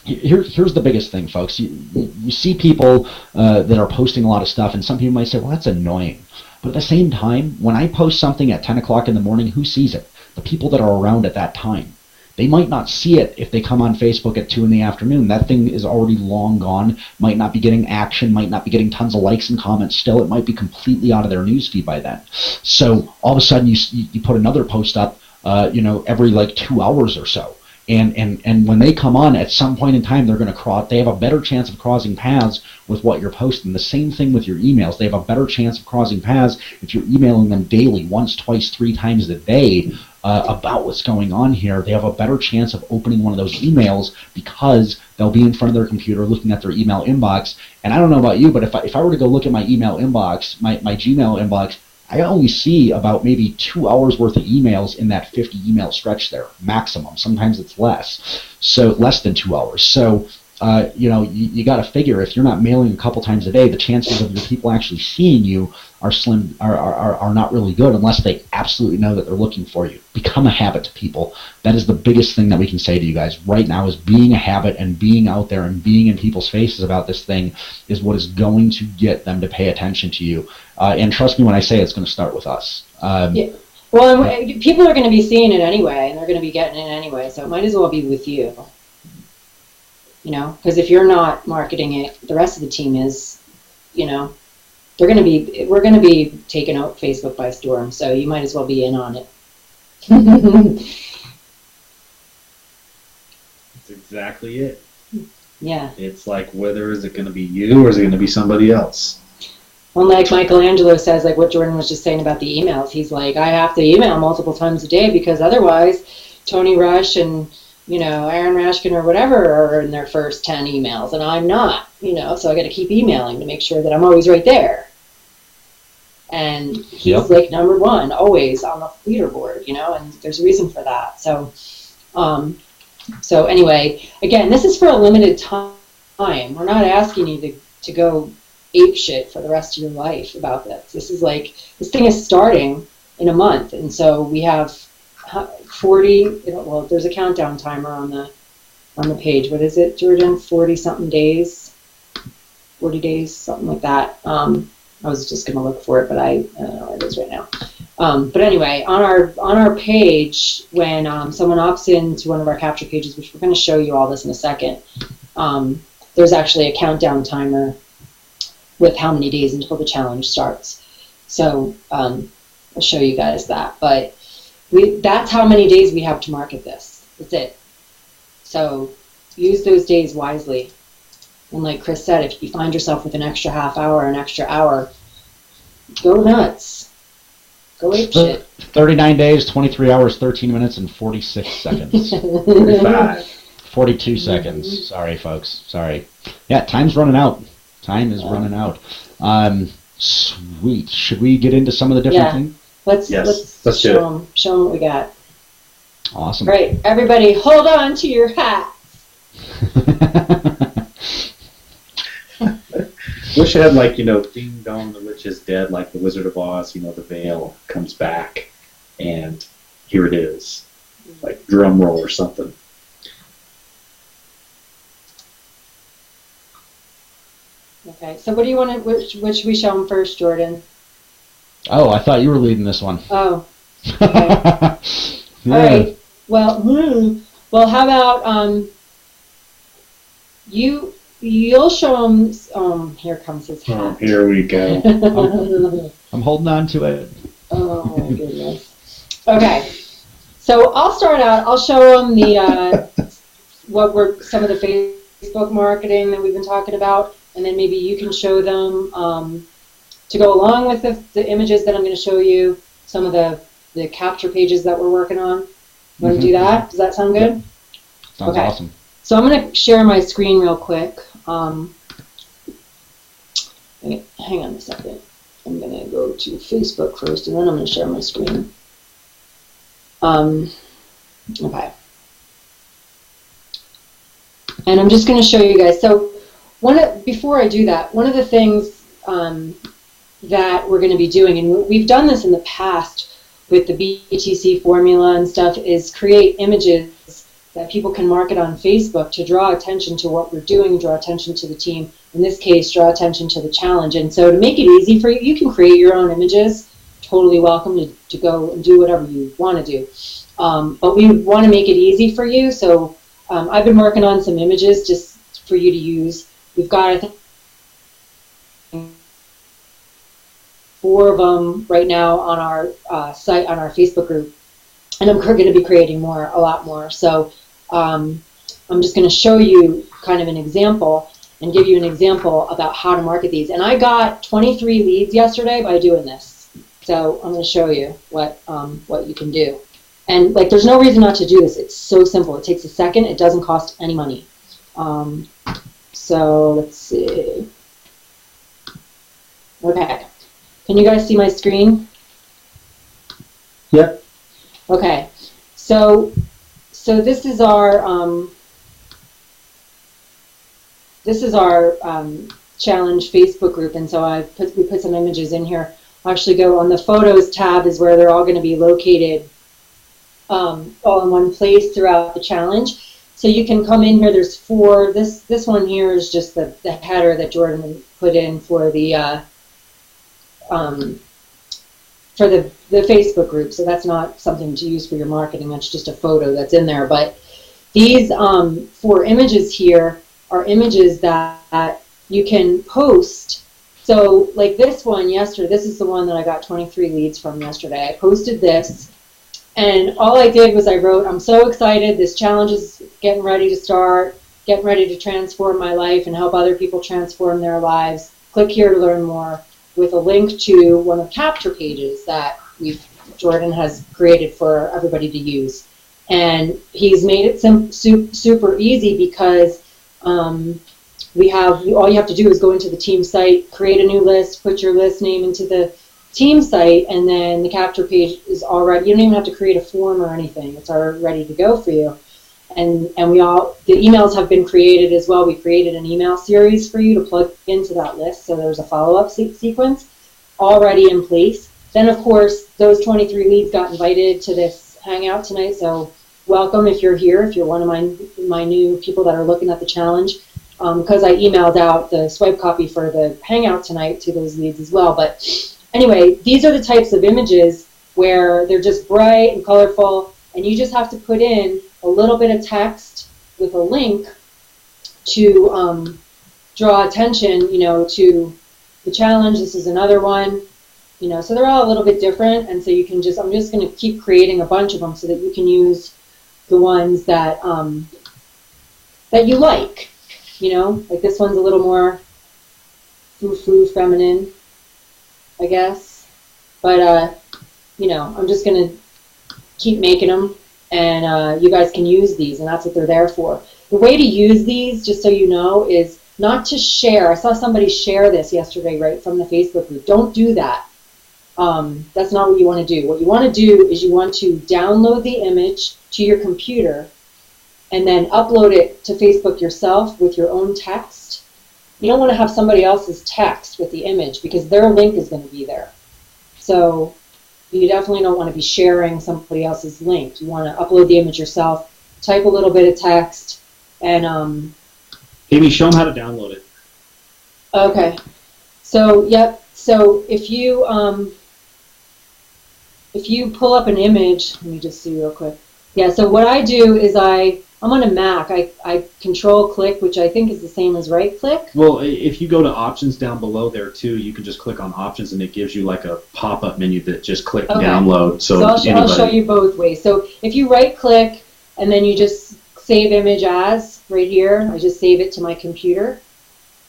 A: here's the biggest thing, folks. You see people that are posting a lot of stuff, and some people might say, well, that's annoying. But at the same time, when I post something at 10 o'clock in the morning, who sees it? The people that are around at that time. They might not see it if they come on Facebook at 2 in the afternoon. That thing is already long gone, might not be getting action, might not be getting tons of likes and comments still. It might be completely out of their newsfeed by then. So all of a sudden you put another post up every like 2 hours or so. And when they come on, at some point in time, they're going to they have a better chance of crossing paths with what you're posting. The same thing with your emails. They have a better chance of crossing paths if you're emailing them daily, once, twice, 3 times a day about what's going on here. They have a better chance of opening one of those emails because they'll be in front of their computer looking at their email inbox. And I don't know about you, but if I were to go look at my email inbox, my Gmail inbox, I only see about maybe 2 hours worth of emails in that 50 email stretch there, maximum. Sometimes it's less, so less than 2 hours. So, you got to figure, if you're not mailing a couple times a day, the chances of your people actually seeing you are not really good, unless they absolutely know that they're looking for you. Become a habit to people. That is the biggest thing that we can say to you guys right now, is being a habit, and being out there and being in people's faces about this thing is what is going to get them to pay attention to you. And trust me when I say it's going to start with us.
B: Yeah. Well, people are going to be seeing it anyway, and they're going to be getting it anyway, so it might as well be with you. Because if you're not marketing it, the rest of the team is, we're going to be taking out Facebook by storm, so you might as well be in on it.
C: That's exactly it.
B: Yeah.
C: It's like, whether is it going to be you or is it going to be somebody else?
B: Well, like Michelangelo says, like what Jordan was just saying about the emails, he's like, I have to email multiple times a day because otherwise Tony Rush and Aaron Rashkin or whatever are in their first 10 emails, and I'm not, so I got to keep emailing to make sure that I'm always right there. And he's like number 1, always on the leaderboard, and there's a reason for that. So anyway, again, this is for a limited time. We're not asking you to go ape shit for the rest of your life about this. This thing is starting in a month, and so we have 40, well, there's a countdown timer on the page. What is it, Jordan? 40 something days, 40 days, something like that. I was just going to look for it, but I don't know where it is right now. But anyway, on our page, when someone opts into one of our capture pages, which we're going to show you all this in a second, there's actually a countdown timer with how many days until the challenge starts. So I'll show you guys that. But that's how many days we have to market this. That's it. So use those days wisely. And like Chris said, if you find yourself with an extra half hour, an extra hour, go nuts. Go ape shit.
A: 39 days, 23 hours, 13 minutes, and 46 seconds. 42 seconds. Sorry, folks. Sorry. Yeah, time's running out. Time is running out. Sweet. Should we get into some of the different things?
B: Let's show them what we got.
A: Awesome.
B: All right, everybody, hold on to your hats.
C: Wish it had, like, ding dong, the witch is dead, like the Wizard of Oz, the veil comes back, and here it is. Like drum roll or something.
B: Okay, so what do you want to, which we show them first, Jordan?
A: Oh, I thought you were leading this one.
B: Oh, okay. Yeah. All right, well, how about, you you'll show them. Here comes his hat.
C: Oh, here we go.
A: I'm holding on to it.
B: Oh my goodness. Okay, so I'll start out. I'll show them the some of the Facebook marketing that we've been talking about, and then maybe you can show them to go along with the images that I'm going to show you. Some of the capture pages that we're working on. You want to do that? Does that sound good?
A: Yep. Sounds awesome.
B: So I'm going to share my screen real quick. Hang on a second. I'm going to go to Facebook first, and then I'm going to share my screen. Okay. And I'm just going to show you guys. So before I do that, one of the things that we're going to be doing, and we've done this in the past with the BTC formula and stuff, is create images that people can market on Facebook to draw attention to what we're doing, draw attention to the team. In this case, draw attention to the challenge. And so to make it easy for you, you can create your own images. Totally welcome to go and do whatever you want to do. But we want to make it easy for you. So I've been working on some images just for you to use. We've got, I think, 4 of them right now on our site, on our Facebook group. And I'm going to be creating a lot more. So I'm just going to show you kind of an example and give you an example about how to market these. And I got 23 leads yesterday by doing this. So I'm going to show you what you can do. And like, there's no reason not to do this. It's so simple. It takes a second. It doesn't cost any money. So let's see. Okay. Can you guys see my screen?
C: Yep.
B: Okay. So this is our challenge Facebook group, and so we put some images in here. I'll actually go on the photos tab is where they're all going to be located all in one place throughout the challenge. So you can come in here. There's 4. This one here is just the header that Jordan put in for the Facebook group. So that's not something to use for your marketing. That's just a photo that's in there. But these 4 images here are images that you can post. So like this one yesterday, this is the one that I got 23 leads from yesterday. I posted this, and all I did was I wrote, "I'm so excited. This challenge is getting ready to start, getting ready to transform my life and help other people transform their lives. Click here to learn more," with a link to one of the capture pages that Jordan has created for everybody to use. And he's made it super easy because all you have to do is go into the team site, create a new list, put your list name into the team site, and then the capture page is already, you don't even have to create a form or anything. It's already ready to go for you. And the emails have been created as well. We created an email series for you to plug into that list. So there's a follow-up sequence already in place. Then, of course, those 23 leads got invited to this hangout tonight. So welcome if you're here, if you're one of my new people that are looking at the challenge. Because I emailed out the swipe copy for the hangout tonight to those leads as well. But anyway, these are the types of images where they're just bright and colorful, and you just have to put in a little bit of text with a link to draw attention, to the challenge. This is another one, so they're all a little bit different, and so you can I'm just going to keep creating a bunch of them so that you can use the ones that that you like, like this one's a little more frou-frou feminine, I guess, but I'm just going to keep making them. And you guys can use these, and that's what they're there for. The way to use these, just so you know, is not to share. I saw somebody share this yesterday right from the Facebook group. Don't do that. That's not what you want to do. What you want to do is you want to download the image to your computer and then upload it to Facebook yourself with your own text. You don't want to have somebody else's text with the image because their link is going to be there. So you definitely don't want to be sharing somebody else's link. You want to upload the image yourself, type a little bit of text, and
C: Amy, show them how to download it.
B: Okay. So yep. So if you pull up an image, let me just see real quick. Yeah. So what I do is I'm on a Mac. I control click, which I think is the same as right click.
C: Well, if you go to options down below there too, you can just click on options and it gives you like a pop-up menu that just click download. So
B: I'll show you both ways. So if you right click and then you just save image as right here, I just save it to my computer.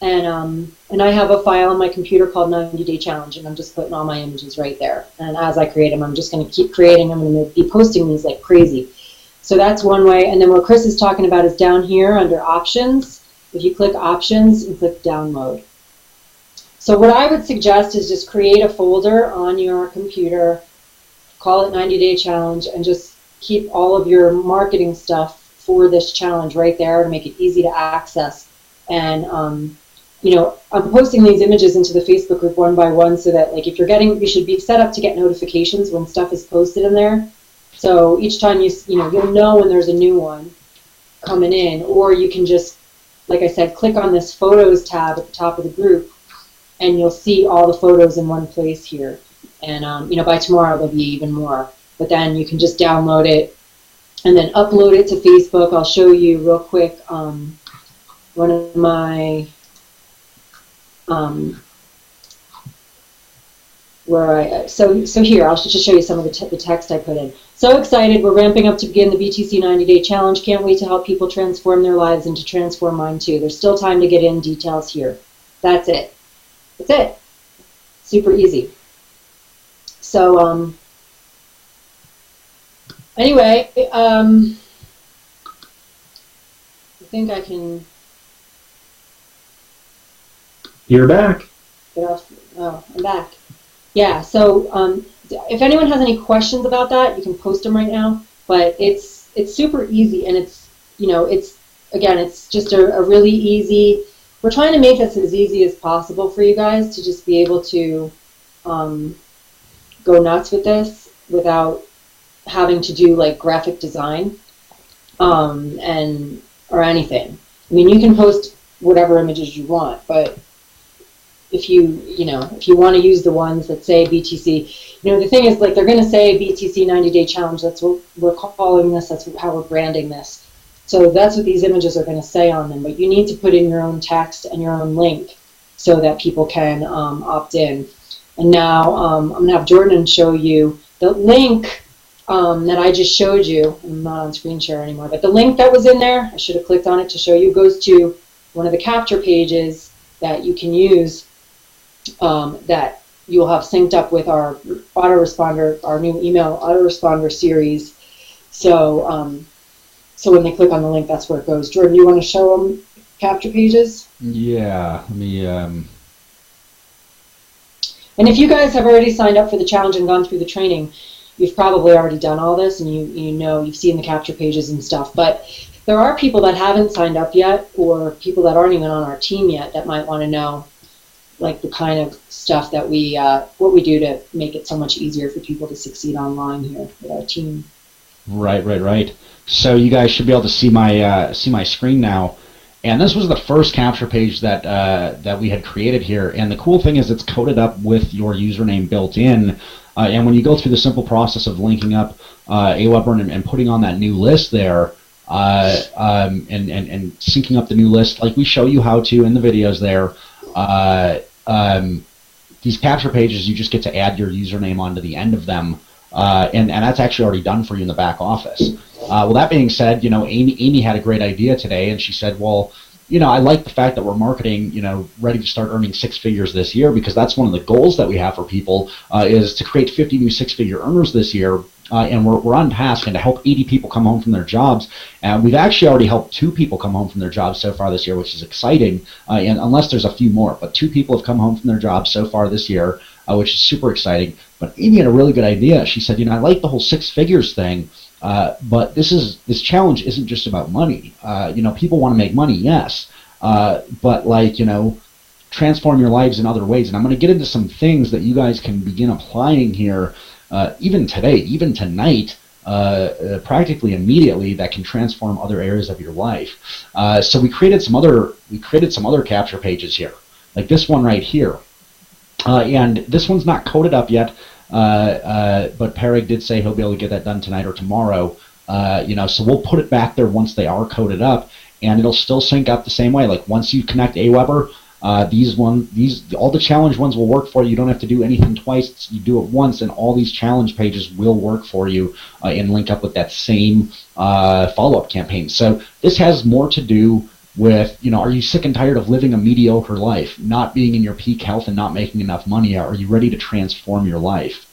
B: And I have a file on my computer called 90-Day Challenge, and I'm just putting all my images right there. And as I create them, I'm just going to keep creating. I'm going to be posting these like crazy. So that's one way. And then what Chris is talking about is down here under options. If you click options and click download. So what I would suggest is just create a folder on your computer, call it 90-Day Challenge, and just keep all of your marketing stuff for this challenge right there to make it easy to access. And you know, I'm posting these images into the Facebook group one by one so that, like, if you're getting, you should be set up to get notifications when stuff is posted in there. So each time you'll know when there's a new one coming in, or you can just, like I said, click on this Photos tab at the top of the group, and you'll see all the photos in one place here. And you know, by tomorrow there'll be even more. But then you can just download it and then upload it to Facebook. I'll show you real quick one of my so here I'll just show you some of the text I put in. So excited, we're ramping up to begin the BTC 90-Day Challenge. Can't wait to help people transform their lives and to transform mine too. There's still time to get in, details here. That's it. That's it. Super easy. So anyway, I think I can.
C: You're back.
B: Get off. Oh, I'm back. Yeah. So if anyone has any questions about that, you can post them right now. But it's super easy, and it's it's just a really easy. We're trying to make this as easy as possible for you guys to just be able to go nuts with this without having to do like graphic design or anything. I mean, you can post whatever images you want, but if you want to use the ones that say BTC, the thing is, like, they're going to say BTC 90-Day Challenge. That's what we're calling this. That's how we're branding this. So that's what these images are going to say on them. But you need to put in your own text and your own link so that people can opt in. And now I'm going to have Jordan show you the link that I just showed you. I'm not on screen share anymore, but the link that was in there, I should have clicked on it to show you, goes to one of the capture pages that you can use that you'll have synced up with our autoresponder, our new email autoresponder series. So so when they click on the link, that's where it goes. Jordan, do you want to show them capture pages?
A: Yeah, let me...
B: And if you guys have already signed up for the challenge and gone through the training, you've probably already done all this, and you've seen the capture pages and stuff. But there are people that haven't signed up yet, or people that aren't even on our team yet, that might want to know, like, the kind of stuff that what we do to make it so much easier for people to succeed online here with our team.
A: Right. So you guys should be able to see my screen now. And this was the first capture page that we had created here. And the cool thing is it's coded up with your username built in. And when you go through the simple process of linking up Aweber and putting on that new list there, and syncing up the new list, like we show you how to in the videos there, these capture pages, you just get to add your username onto the end of them. And that's actually already done for you in the back office. Well, that being said, Amy had a great idea today, and she said, well, I like the fact that we're marketing, ready to start earning six figures this year, because that's one of the goals that we have for people, is to create 50 new six-figure earners this year. And we're on task and to help 80 people come home from their jobs. And we've actually already helped 2 people come home from their jobs so far this year, which is exciting. And unless there's a few more, but 2 people have come home from their jobs so far this year, which is super exciting. But Amy had a really good idea. She said, I like the whole 6 figures thing, but this challenge isn't just about money. People want to make money, yes, but transform your lives in other ways. And I'm going to get into some things that you guys can begin applying here. Even today, even tonight, practically immediately, that can transform other areas of your life. So we created some other capture pages here, like this one right here, and this one's not coded up yet. But Perrig did say he'll be able to get that done tonight or tomorrow. So we'll put it back there once they are coded up, and it'll still sync up the same way. Like once you connect Aweber, all the challenge ones will work for you. You don't have to do anything twice. You do it once, and all these challenge pages will work for you and link up with that same follow-up campaign. So this has more to do with, are you sick and tired of living a mediocre life, not being in your peak health and not making enough money? Are you ready to transform your life?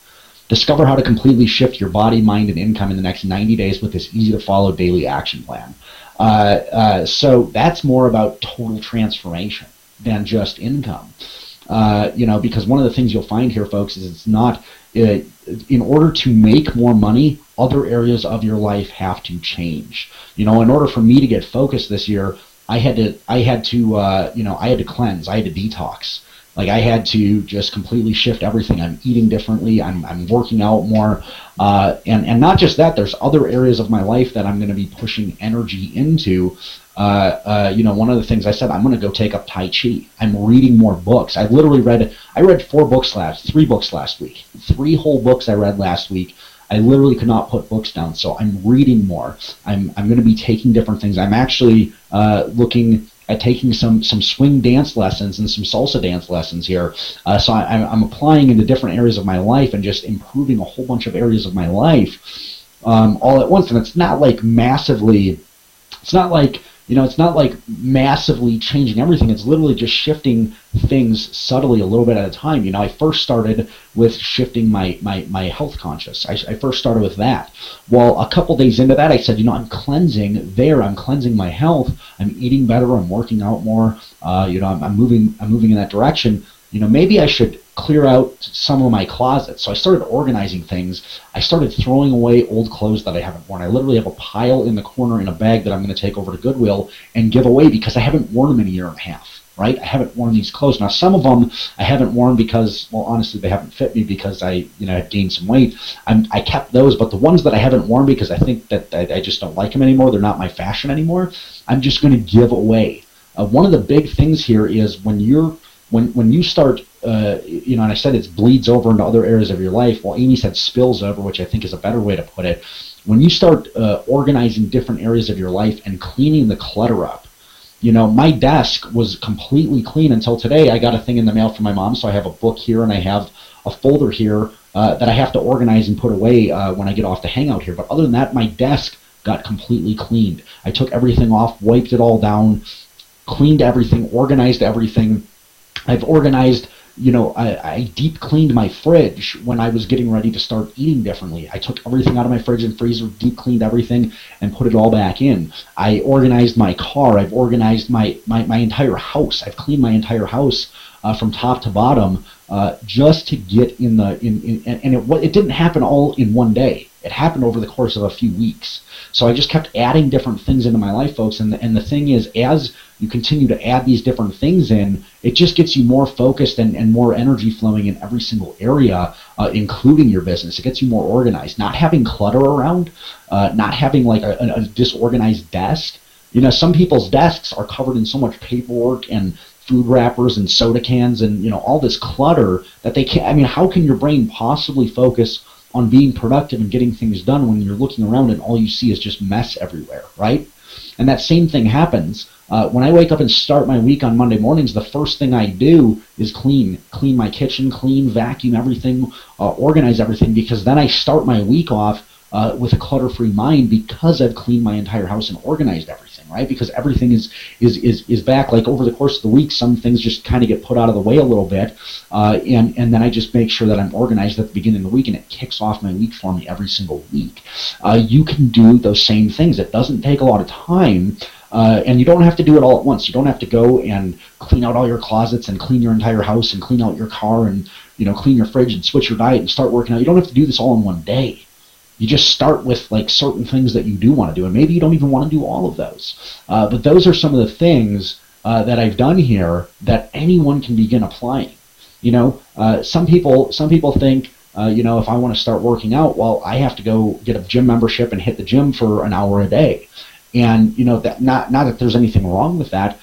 A: Discover how to completely shift your body, mind, and income in the next 90 days with this easy-to-follow daily action plan. So that's more about total transformation than just income. Because one of the things you'll find here, folks, is it's not, in order to make more money, other areas of your life have to change. In order for me to get focused this year, I had to cleanse, I had to detox. Like I had to just completely shift everything. I'm eating differently. I'm working out more, and not just that. There's other areas of my life that I'm going to be pushing energy into. One of the things I said, I'm going to go take up Tai Chi. I'm reading more books. I read 3 books last week. 3 whole books I read last week. I literally could not put books down. So I'm reading more. I'm going to be taking different things. I'm actually looking at taking some swing dance lessons and some salsa dance lessons here. So I'm applying into different areas of my life and just improving a whole bunch of areas of my life all at once. And it's not like massively changing everything. It's literally just shifting things subtly a little bit at a time. I first started with shifting my health conscious. I first started with that. Well, a couple days into that, I said, I'm cleansing there. I'm cleansing my health. I'm eating better. I'm working out more. I'm moving in that direction. Maybe I should clear out some of my closets. So I started organizing things. I started throwing away old clothes that I haven't worn. I literally have a pile in the corner in a bag that I'm going to take over to Goodwill and give away because I haven't worn them in a year and a half, right? I haven't worn these clothes. Now, some of them I haven't worn because, well, honestly, they haven't fit me because I had gained some weight. I kept those, but the ones that I haven't worn because I think that I just don't like them anymore, they're not my fashion anymore, I'm just going to give away. One of the big things here is when you start, and I said it bleeds over into other areas of your life. Well, Amy said spills over, which I think is a better way to put it. When you start organizing different areas of your life and cleaning the clutter up, my desk was completely clean until today. I got a thing in the mail from my mom, so I have a book here and I have a folder here that I have to organize and put away when I get off the hangout here. But other than that, my desk got completely cleaned. I took everything off, wiped it all down, cleaned everything, organized everything. I've organized, I deep cleaned my fridge when I was getting ready to start eating differently. I took everything out of my fridge and freezer, deep cleaned everything, and put it all back in. I organized my car. I've organized my entire house. I've cleaned my entire house from top to bottom just to get and it didn't happen all in one day. It happened over the course of a few weeks. So I just kept adding different things into my life, folks. And the thing is, as you continue to add these different things in, it just gets you more focused and more energy flowing in every single area, including your business. It gets you more organized. Not having clutter around, not having like a disorganized desk. Some people's desks are covered in so much paperwork and food wrappers and soda cans and all this clutter that they can't. How can your brain possibly focus on being productive and getting things done when you're looking around and all you see is just mess everywhere, right? And that same thing happens when I wake up and start my week on Monday mornings. The first thing I do is clean my kitchen, vacuum everything, organize everything, because then I start my week off with a clutter-free mind because I've cleaned my entire house and organized everything, right? Because everything is back. Like over the course of the week, some things just kind of get put out of the way a little bit, and then I just make sure that I'm organized at the beginning of the week, and it kicks off my week for me every single week. You can do those same things. It doesn't take a lot of time, and you don't have to do it all at once. You don't have to go and clean out all your closets and clean your entire house and clean out your car and clean your fridge and switch your diet and start working out. You don't have to do this all in one day. You just start with like certain things that you do want to do, and maybe you don't even want to do all of those. But those are some of the things that I've done here that anyone can begin applying. Some people think, if I want to start working out, well, I have to go get a gym membership and hit the gym for an hour a day. And that not that there's anything wrong with that,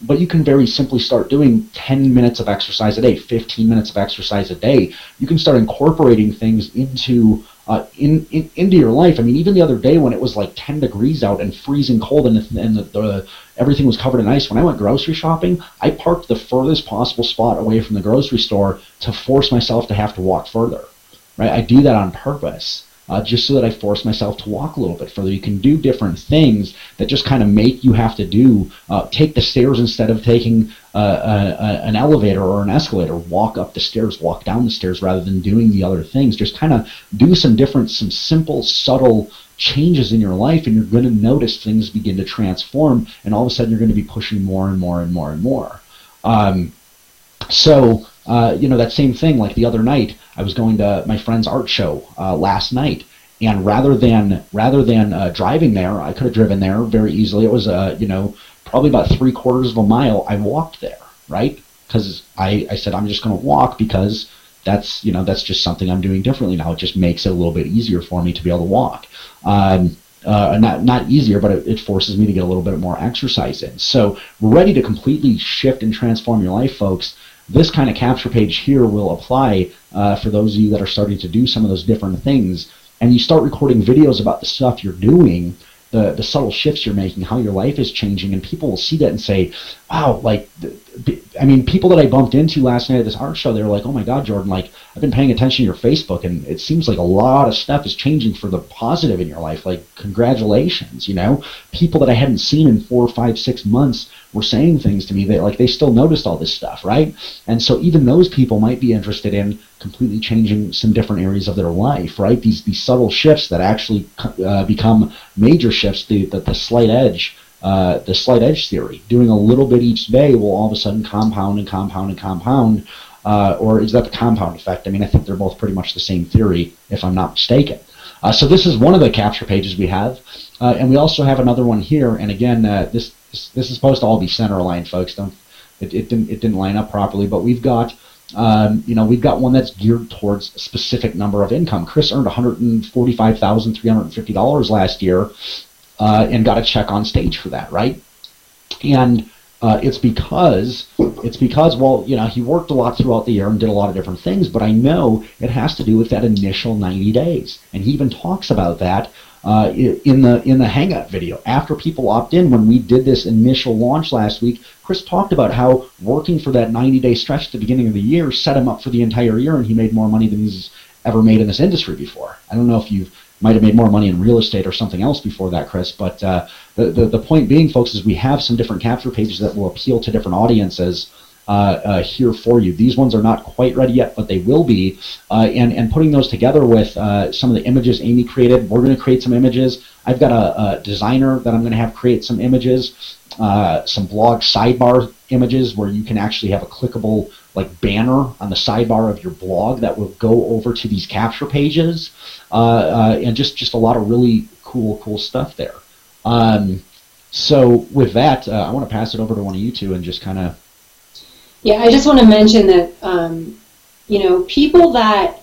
A: but you can very simply start doing 10 minutes of exercise a day, 15 minutes of exercise a day. You can start incorporating things into into your life. I mean, even the other day when it was like 10 degrees out and freezing cold and everything was covered in ice, when I went grocery shopping, I parked the furthest possible spot away from the grocery store to force myself to have to walk further. Right? I do that on purpose. Just so that I force myself to walk a little bit further. You can do different things that just kind of make you have to take the stairs instead of taking an elevator or an escalator. Walk up the stairs, walk down the stairs rather than doing the other things. Just kind of do some simple, subtle changes in your life, and you're going to notice things begin to transform, and all of a sudden you're going to be pushing more and more and more and more. That same thing, like the other night, I was going to my friend's art show last night, and rather than driving there, I could have driven there very easily. It was probably about 3/4 of a mile. I walked there, right? Because I said I'm just going to walk because that's just something I'm doing differently now. It just makes it a little bit easier for me to be able to walk. Not easier, but it forces me to get a little bit more exercise in. So we're ready to completely shift and transform your life, folks. This kind of capture page here will apply for those of you that are starting to do some of those different things, and you start recording videos about the stuff you're doing, the subtle shifts you're making, how your life is changing, and people will see that and say, wow, people that I bumped into last night at this art show, they were like, oh my God, Jordan, like, I've been paying attention to your Facebook, and it seems like a lot of stuff is changing for the positive in your life. Like, congratulations, People that I hadn't seen in 4, 5, 6 months were saying things to me that, they still noticed all this stuff, right? And so even those people might be interested in completely changing some different areas of their life, right? These subtle shifts that actually become major shifts, the slight edge. The slight edge theory. Doing a little bit each day will all of a sudden compound and compound and compound. Or is that the compound effect? I mean, I think they're both pretty much the same theory, if I'm not mistaken. So this is one of the capture pages we have. And we also have another one here. And again, this is supposed to all be center aligned, folks. It didn't line up properly, but we've got we've got one that's geared towards a specific number of income. Chris earned $145,350 last year. And got a check on stage for that, right? And it's because he worked a lot throughout the year and did a lot of different things, but I know it has to do with that initial 90 days. And he even talks about that in the hangout video. After people opt in, when we did this initial launch last week, Chris talked about how working for that 90-day stretch at the beginning of the year set him up for the entire year, and he made more money than he's ever made in this industry before. I don't know if you might have made more money in real estate or something else before that, Chris, but the point being, folks, is we have some different capture pages that will appeal to different audiences here for you. These ones are not quite ready yet, but they will be, and putting those together with some of the images Amy created. We're going to create some images. I've got a designer that I'm going to have create some images, some blog sidebar images where you can actually have a clickable banner on the sidebar of your blog that will go over to these capture pages, and just a lot of really cool stuff there. So with that, I want to pass it over to one of you two and just kind of.
B: Yeah, I just want to mention that people that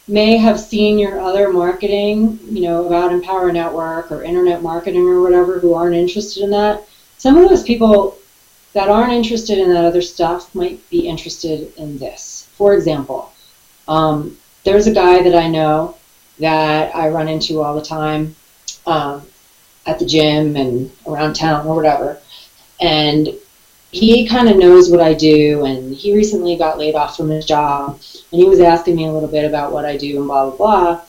B: may have seen your other marketing, about Empower Network or internet marketing or whatever, who aren't interested in that. Some of those people that aren't interested in that other stuff might be interested in this. For example, there's a guy that I know that I run into all the time at the gym and around town or whatever, and he kind of knows what I do, and he recently got laid off from his job, and he was asking me a little bit about what I do and blah, blah, blah.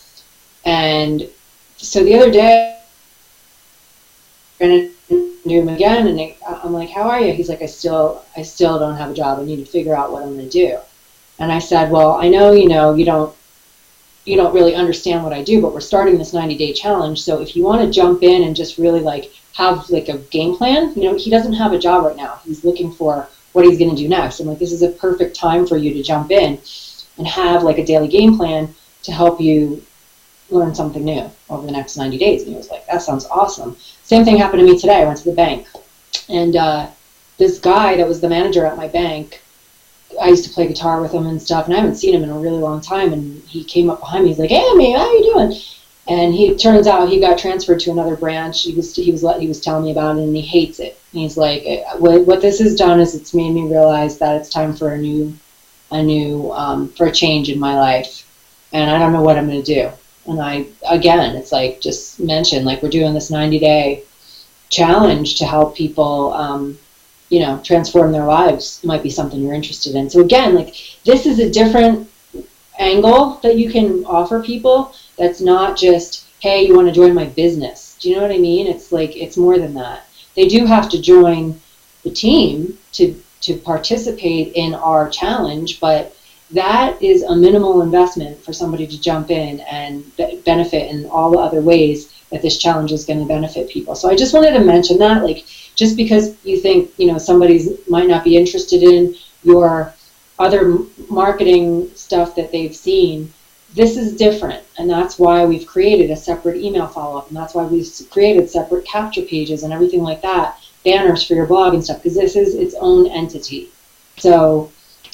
B: And so the other day, I ran into him again, and I'm like, how are you? He's like, I still don't have a job. I need to figure out what I'm going to do. And I said, well, I know, you don't really understand what I do, but we're starting this 90-day challenge. So if you want to jump in and just really have a game plan, he doesn't have a job right now. He's looking for what he's going to do next. I'm like, this is a perfect time for you to jump in and have a daily game plan to help you learn something new over the next 90 days. And he was like, that sounds awesome. Same thing happened to me today. I went to the bank, and this guy that was the manager at my bank, I used to play guitar with him and stuff, and I haven't seen him in a really long time, and he came up behind me. He's like, hey, Amy, how you doing? And he turns out he got transferred to another branch. He was telling me about it, and he hates it. And he's like, what this has done is it's made me realize that it's time for a change in my life, and I don't know what I'm going to do. And again, it's like just mentioned, like we're doing this 90-day challenge to help people, transform their lives. It might be something you're interested in. So again, like this is a different angle that you can offer people. That's not just, hey, you want to join my business. Do you know what I mean? It's like, it's more than that. They do have to join the team to participate in our challenge, but that is a minimal investment for somebody to jump in and benefit in all the other ways that this challenge is going to benefit people. So I just wanted to mention that, like, just because you think, somebody might not be interested in your other marketing stuff that they've seen, this is different. And that's why we've created a separate email follow-up. And that's why we've created separate capture pages and everything like that, banners for your blog and stuff, because this is its own entity. So,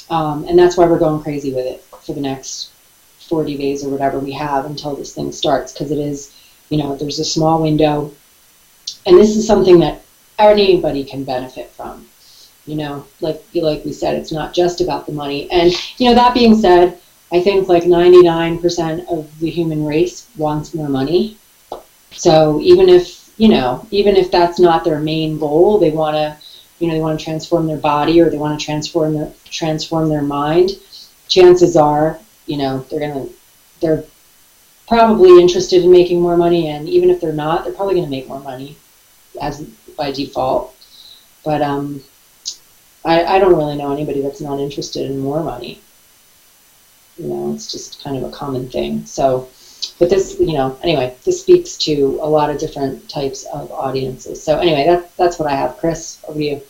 B: and that's why we're going crazy with it for the next 40 days or whatever we have until this thing starts, because it is, there's a small window. And this is something that anybody can benefit from. Like we said, it's not just about the money. And, that being said, I think like 99% of the human race wants more money. So even if that's not their main goal, they want to, they want to transform their body, or they want to transform their mind. Chances are, they're probably interested in making more money. And even if they're not, they're probably going to make more money as by default. But I don't really know anybody that's not interested in more money. It's just kind of a common thing. So, but this, anyway, this speaks to a lot of different types of audiences. So anyway, that's what I have. Chris, over to you.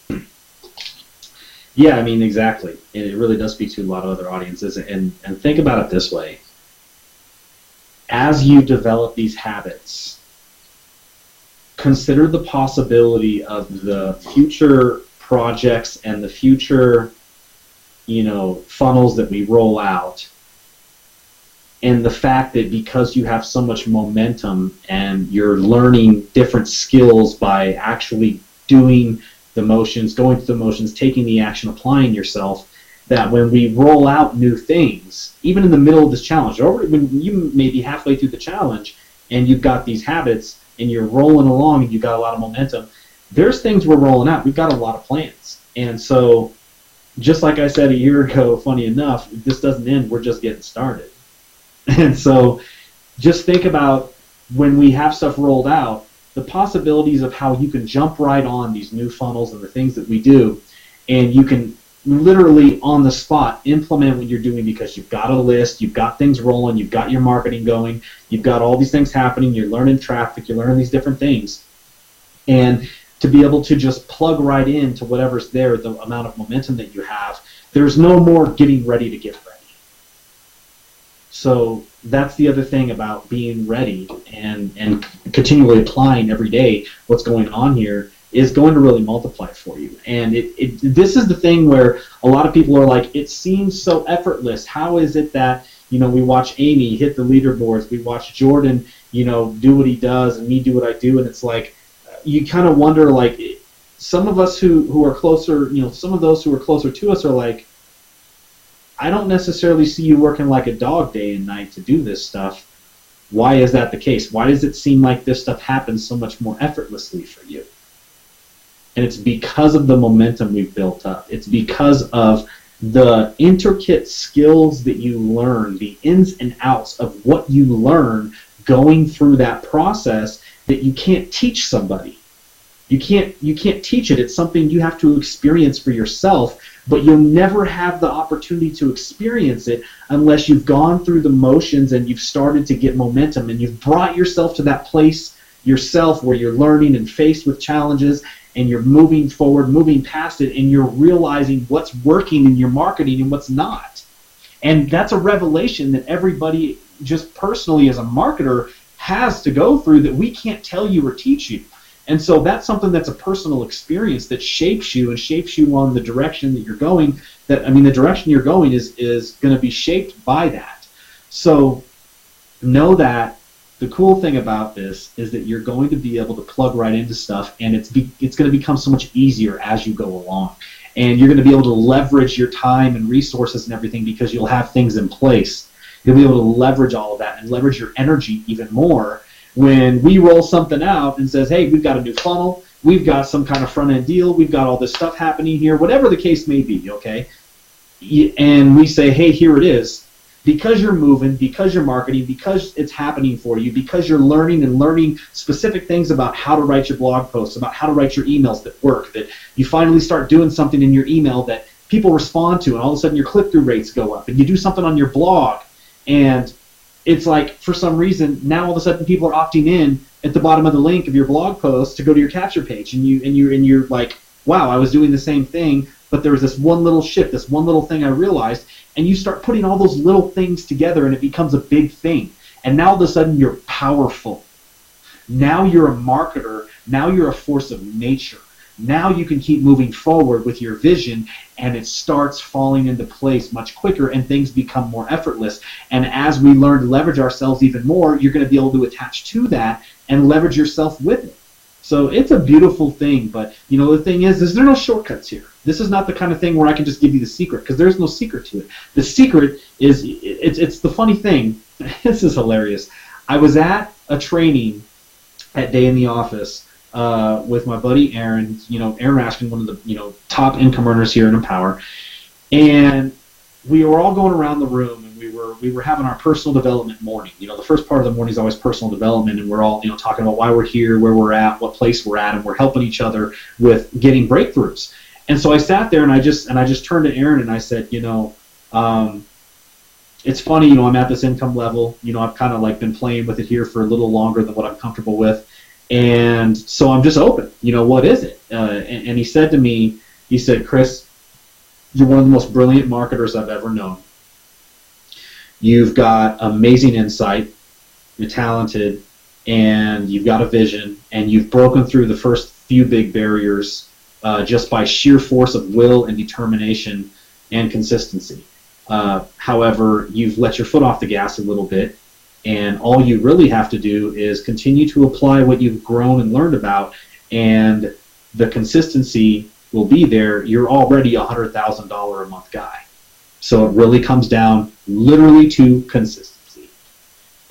C: Yeah, I mean, exactly. It really does speak to a lot of other audiences. And think about it this way. As you develop these habits, consider the possibility of the future projects and the future, funnels that we roll out, and the fact that because you have so much momentum and you're learning different skills by actually doing the motions, going through the motions, taking the action, applying yourself, that when we roll out new things, even in the middle of this challenge, or when you may be halfway through the challenge and you've got these habits and you're rolling along and you've got a lot of momentum, there's things we're rolling out. We've got a lot of plans. And so, just like I said a year ago, funny enough, this doesn't end, we're just getting started. And so, just think about when we have stuff rolled out, the possibilities of how you can jump right on these new funnels and the things that we do, and you can literally on the spot implement what you're doing because you've got a list, you've got things rolling, you've got your marketing going, you've got all these things happening, you're learning traffic, you're learning these different things. And to be able to just plug right into whatever's there, the amount of momentum that you have, there's no more getting ready to get ready. So that's the other thing about being ready and continually applying every day what's going on here is going to really multiply for you. And this is the thing where a lot of people are like, it seems so effortless. How is it that, we watch Amy hit the leaderboards, we watch Jordan, do what he does, and me do what I do, and it's like, you kind of wonder, like, some of us who are closer, some of those who are closer to us are like, I don't necessarily see you working like a dog day and night to do this stuff. Why is that the case? Why does it seem like this stuff happens so much more effortlessly for you? And it's because of the momentum we've built up. It's because of the intricate skills that you learn, the ins and outs of what you learn going through that process that you can't teach somebody. You can't teach it. It's something you have to experience for yourself, but you'll never have the opportunity to experience it unless you've gone through the motions and you've started to get momentum and you've brought yourself to that place yourself where you're learning and faced with challenges and you're moving forward, moving past it, and you're realizing what's working in your marketing and what's not. And that's a revelation that everybody just personally as a marketer has to go through that we can't tell you or teach you. And so that's something that's a personal experience that shapes you and shapes you on the direction that you're going. The direction you're going is going to be shaped by that. So know that the cool thing about this is that you're going to be able to plug right into stuff, and it's going to become so much easier as you go along. And you're going to be able to leverage your time and resources and everything because you'll have things in place. You'll be able to leverage all of that and leverage your energy even more when we roll something out and says, hey, we've got a new funnel, we've got some kind of front-end deal, we've got all this stuff happening here, whatever the case may be, okay? And we say, hey, here it is. Because you're moving, because you're marketing, because it's happening for you, because you're learning specific things about how to write your blog posts, about how to write your emails that work, that you finally start doing something in your email that people respond to, and all of a sudden your click-through rates go up, and you do something on your blog, and it's like, for some reason, now all of a sudden people are opting in at the bottom of the link of your blog post to go to your capture page, and you're like, wow, I was doing the same thing, but there was this one little shift, this one little thing I realized, and you start putting all those little things together, and it becomes a big thing. And now all of a sudden you're powerful. Now you're a marketer. Now you're a force of nature. Now you can keep moving forward with your vision, and it starts falling into place much quicker, and things become more effortless. And as we learn to leverage ourselves even more, you're going to be able to attach to that and leverage yourself with it. So it's a beautiful thing, but the thing is there are no shortcuts here. This is not the kind of thing where I can just give you the secret, because there's no secret to it. The secret is, it's the funny thing, this is hilarious. I was at a training at Day in the Office with my buddy Aaron, Aaron Raskin, one of the top income earners here in Empower, and we were all going around the room, and we were having our personal development morning. The first part of the morning is always personal development, and we're all talking about why we're here, where we're at, what place we're at, and we're helping each other with getting breakthroughs. And so I sat there, and I just turned to Aaron and I said, it's funny, I'm at this income level. I've kind of like been playing with it here for a little longer than what I'm comfortable with, and so I'm just open. What is it? And he said to me, he said, Chris, you're one of the most brilliant marketers I've ever known. You've got amazing insight, you're talented, and you've got a vision, and you've broken through the first few big barriers just by sheer force of will and determination and consistency. However, you've let your foot off the gas a little bit, and all you really have to do is continue to apply what you've grown and learned about, and the consistency will be there. You're already a $100,000 a month guy. So it really comes down literally to consistency.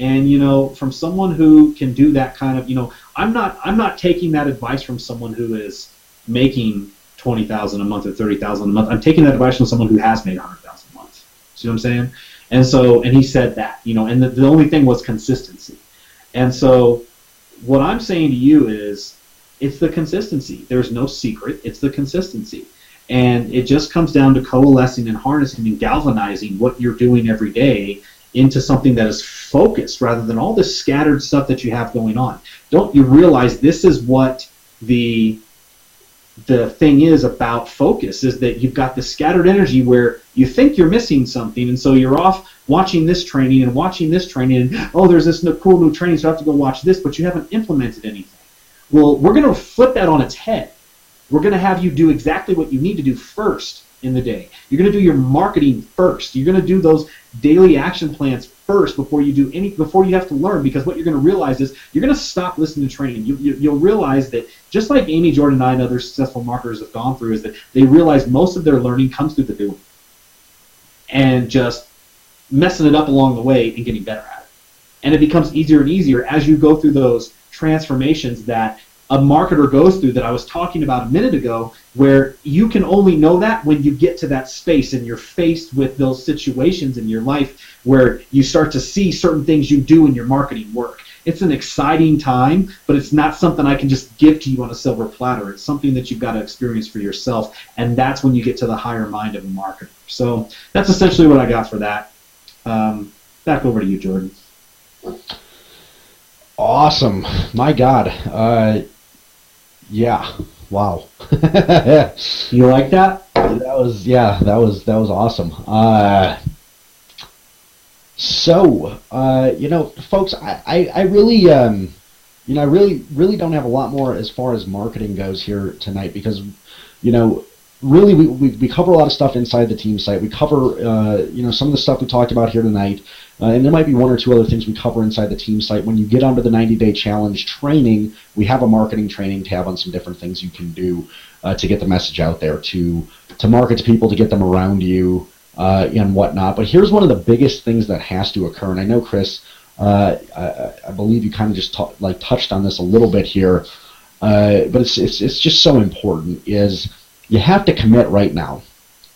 C: And from someone who can do that kind of, I'm not taking that advice from someone who is making $20,000 a month or $30,000 a month. I'm taking that advice from someone who has made $100,000 a month. See what I'm saying? And he said that, and the only thing was consistency. And so what I'm saying to you is, it's the consistency. There's no secret. It's the consistency. And it just comes down to coalescing and harnessing and galvanizing what you're doing every day into something that is focused rather than all this scattered stuff that you have going on. Don't you realize this is what the thing is about focus, is that you've got this scattered energy where you think you're missing something, and so you're off watching this training and watching this training, and oh, there's this cool new training, so I have to go watch this, but you haven't implemented anything. Well, we're going to flip that on its head. We're going to have you do exactly what you need to do first in the day. You're going to do your marketing first. You're going to do those daily action plans first before you have to learn, because what you're going to realize is you're going to stop listening to training. You'll realize that just like Amy, Jordan, and I and other successful marketers have gone through, is that they realize most of their learning comes through the doing and just messing it up along the way and getting better at it. And it becomes easier and easier as you go through those transformations that a marketer goes through that I was talking about a minute ago, where you can only know that when you get to that space and you're faced with those situations in your life where you start to see certain things you do in your marketing work. It's an exciting time, but it's not something I can just give to you on a silver platter. It's something that you've got to experience for yourself, and that's when you get to the higher mind of a marketer. So that's essentially what I got for that. Back over to you, Jordan.
A: Awesome. My God. Yeah. Wow.
C: You like that?
A: That was awesome. Folks, I really, I really don't have a lot more as far as marketing goes here tonight, because, really we cover a lot of stuff inside the team site. We cover, some of the stuff we talked about here tonight. And there might be one or two other things we cover inside the team site. When you get onto the 90-day challenge training, we have a marketing training tab on some different things you can do to get the message out there, to market to people, to get them around you, and whatnot. But here's one of the biggest things that has to occur, and I know, Chris, I believe you kind of just touched on this a little bit here, but it's just so important, is you have to commit right now.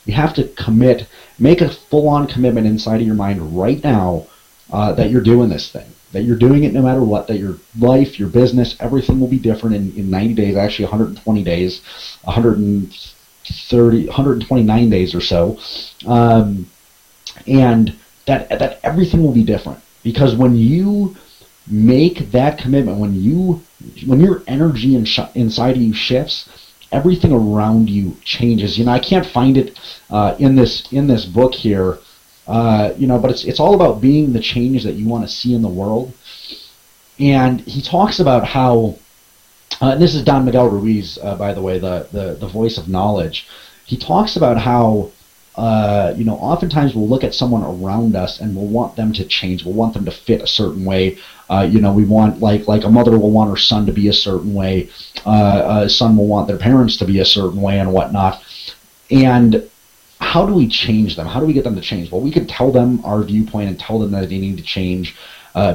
A: You have to commit, make a full-on commitment inside of your mind right now that you're doing this thing, that you're doing it no matter what, that your life, your business, everything will be different in 90 days, actually 120 days, 129 days or so, and that everything will be different. Because when you make that commitment, when your energy inside of you shifts, everything around you changes. I can't find it in this book here, but it's all about being the change that you want to see in the world. And he talks about how, and this is Don Miguel Ruiz, by the way, the voice of knowledge. He talks about how, oftentimes we'll look at someone around us and we'll want them to change. We'll want them to fit a certain way. We want, like a mother will want her son to be a certain way. A son will want their parents to be a certain way and whatnot. And how do we change them? How do we get them to change? Well, we could tell them our viewpoint and tell them that they need to change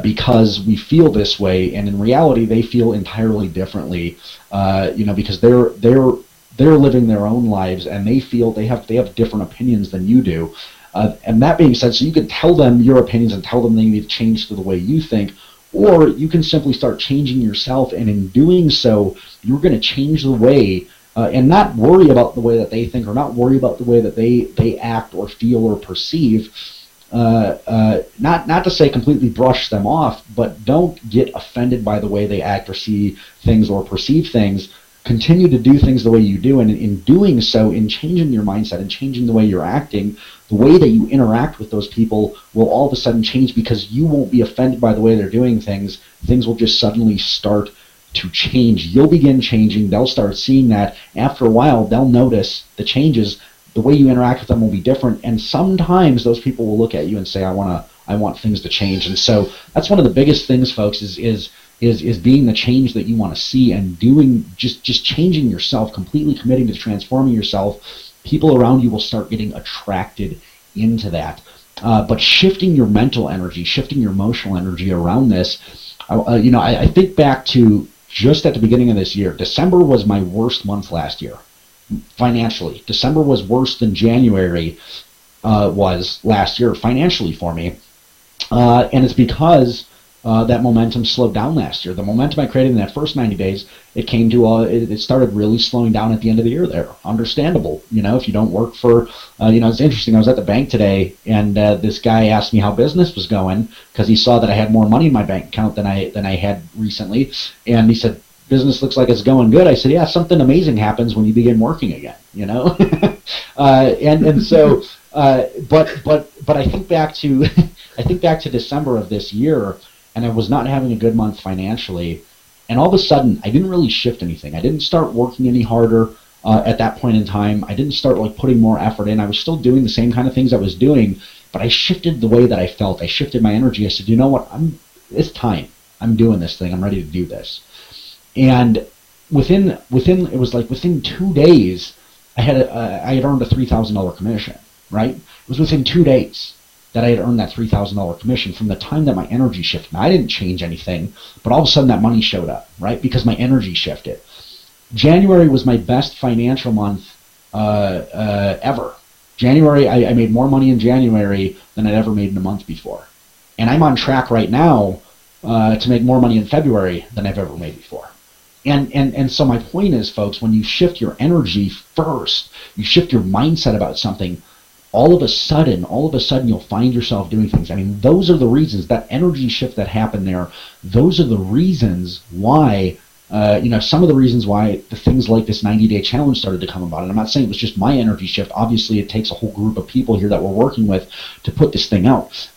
A: because we feel this way, and in reality, they feel entirely differently. Because they're living their own lives, and they feel they have different opinions than you do. And that being said, so you can tell them your opinions and tell them they need to change to the way you think, or you can simply start changing yourself, and in doing so, you're going to change the way and not worry about the way that they think, or not worry about the way that they act or feel or perceive. Not to say completely brush them off, but don't get offended by the way they act or see things or perceive things. Continue to do things the way you do, and in doing so, in changing your mindset and changing the way you're acting, the way that you interact with those people will all of a sudden change, because you won't be offended by the way they're doing things. Things will just suddenly start to change. You'll begin changing. They'll start seeing that. After a while, they'll notice the changes. The way you interact with them will be different, and sometimes those people will look at you and say, I want things to change. And so that's one of the biggest things, folks, is being the change that you want to see, and doing just changing yourself, completely committing to transforming yourself. People around you will start getting attracted into that. But shifting your mental energy, shifting your emotional energy around this, I think back to just at the beginning of this year. December was my worst month last year, financially. December was worse than January was last year financially for me. And it's because that momentum slowed down last year. The momentum I created in that first 90 days, it came to it started really slowing down at the end of the year there. Understandable. If you don't work for, it's interesting. I was at the bank today, and this guy asked me how business was going, because he saw that I had more money in my bank account than I had recently. And he said, business looks like it's going good. I said, yeah, something amazing happens when you begin working again, and so, but I think back to December of this year, and I was not having a good month financially, and all of a sudden, I didn't really shift anything. I didn't start working any harder at that point in time. I didn't start putting more effort in. I was still doing the same kind of things I was doing, but I shifted the way that I felt. I shifted my energy. I said, you know what? It's time. I'm doing this thing. I'm ready to do this. And within 2 days, I had earned a $3,000 commission. Right? It was within 2 days that I had earned that $3,000 commission from the time that my energy shifted. Now, I didn't change anything, but all of a sudden that money showed up, right? Because my energy shifted. January was my best financial month ever. January, I made more money in January than I'd ever made in a month before. And I'm on track right now to make more money in February than I've ever made before. And so my point is, folks, when you shift your energy first, you shift your mindset about something, all of a sudden you'll find yourself doing things. I mean, those are the reasons, that energy shift that happened there, those are the reasons why, some of the reasons why the things like this 90-day challenge started to come about. And I'm not saying it was just my energy shift. Obviously, it takes a whole group of people here that we're working with to put this thing out.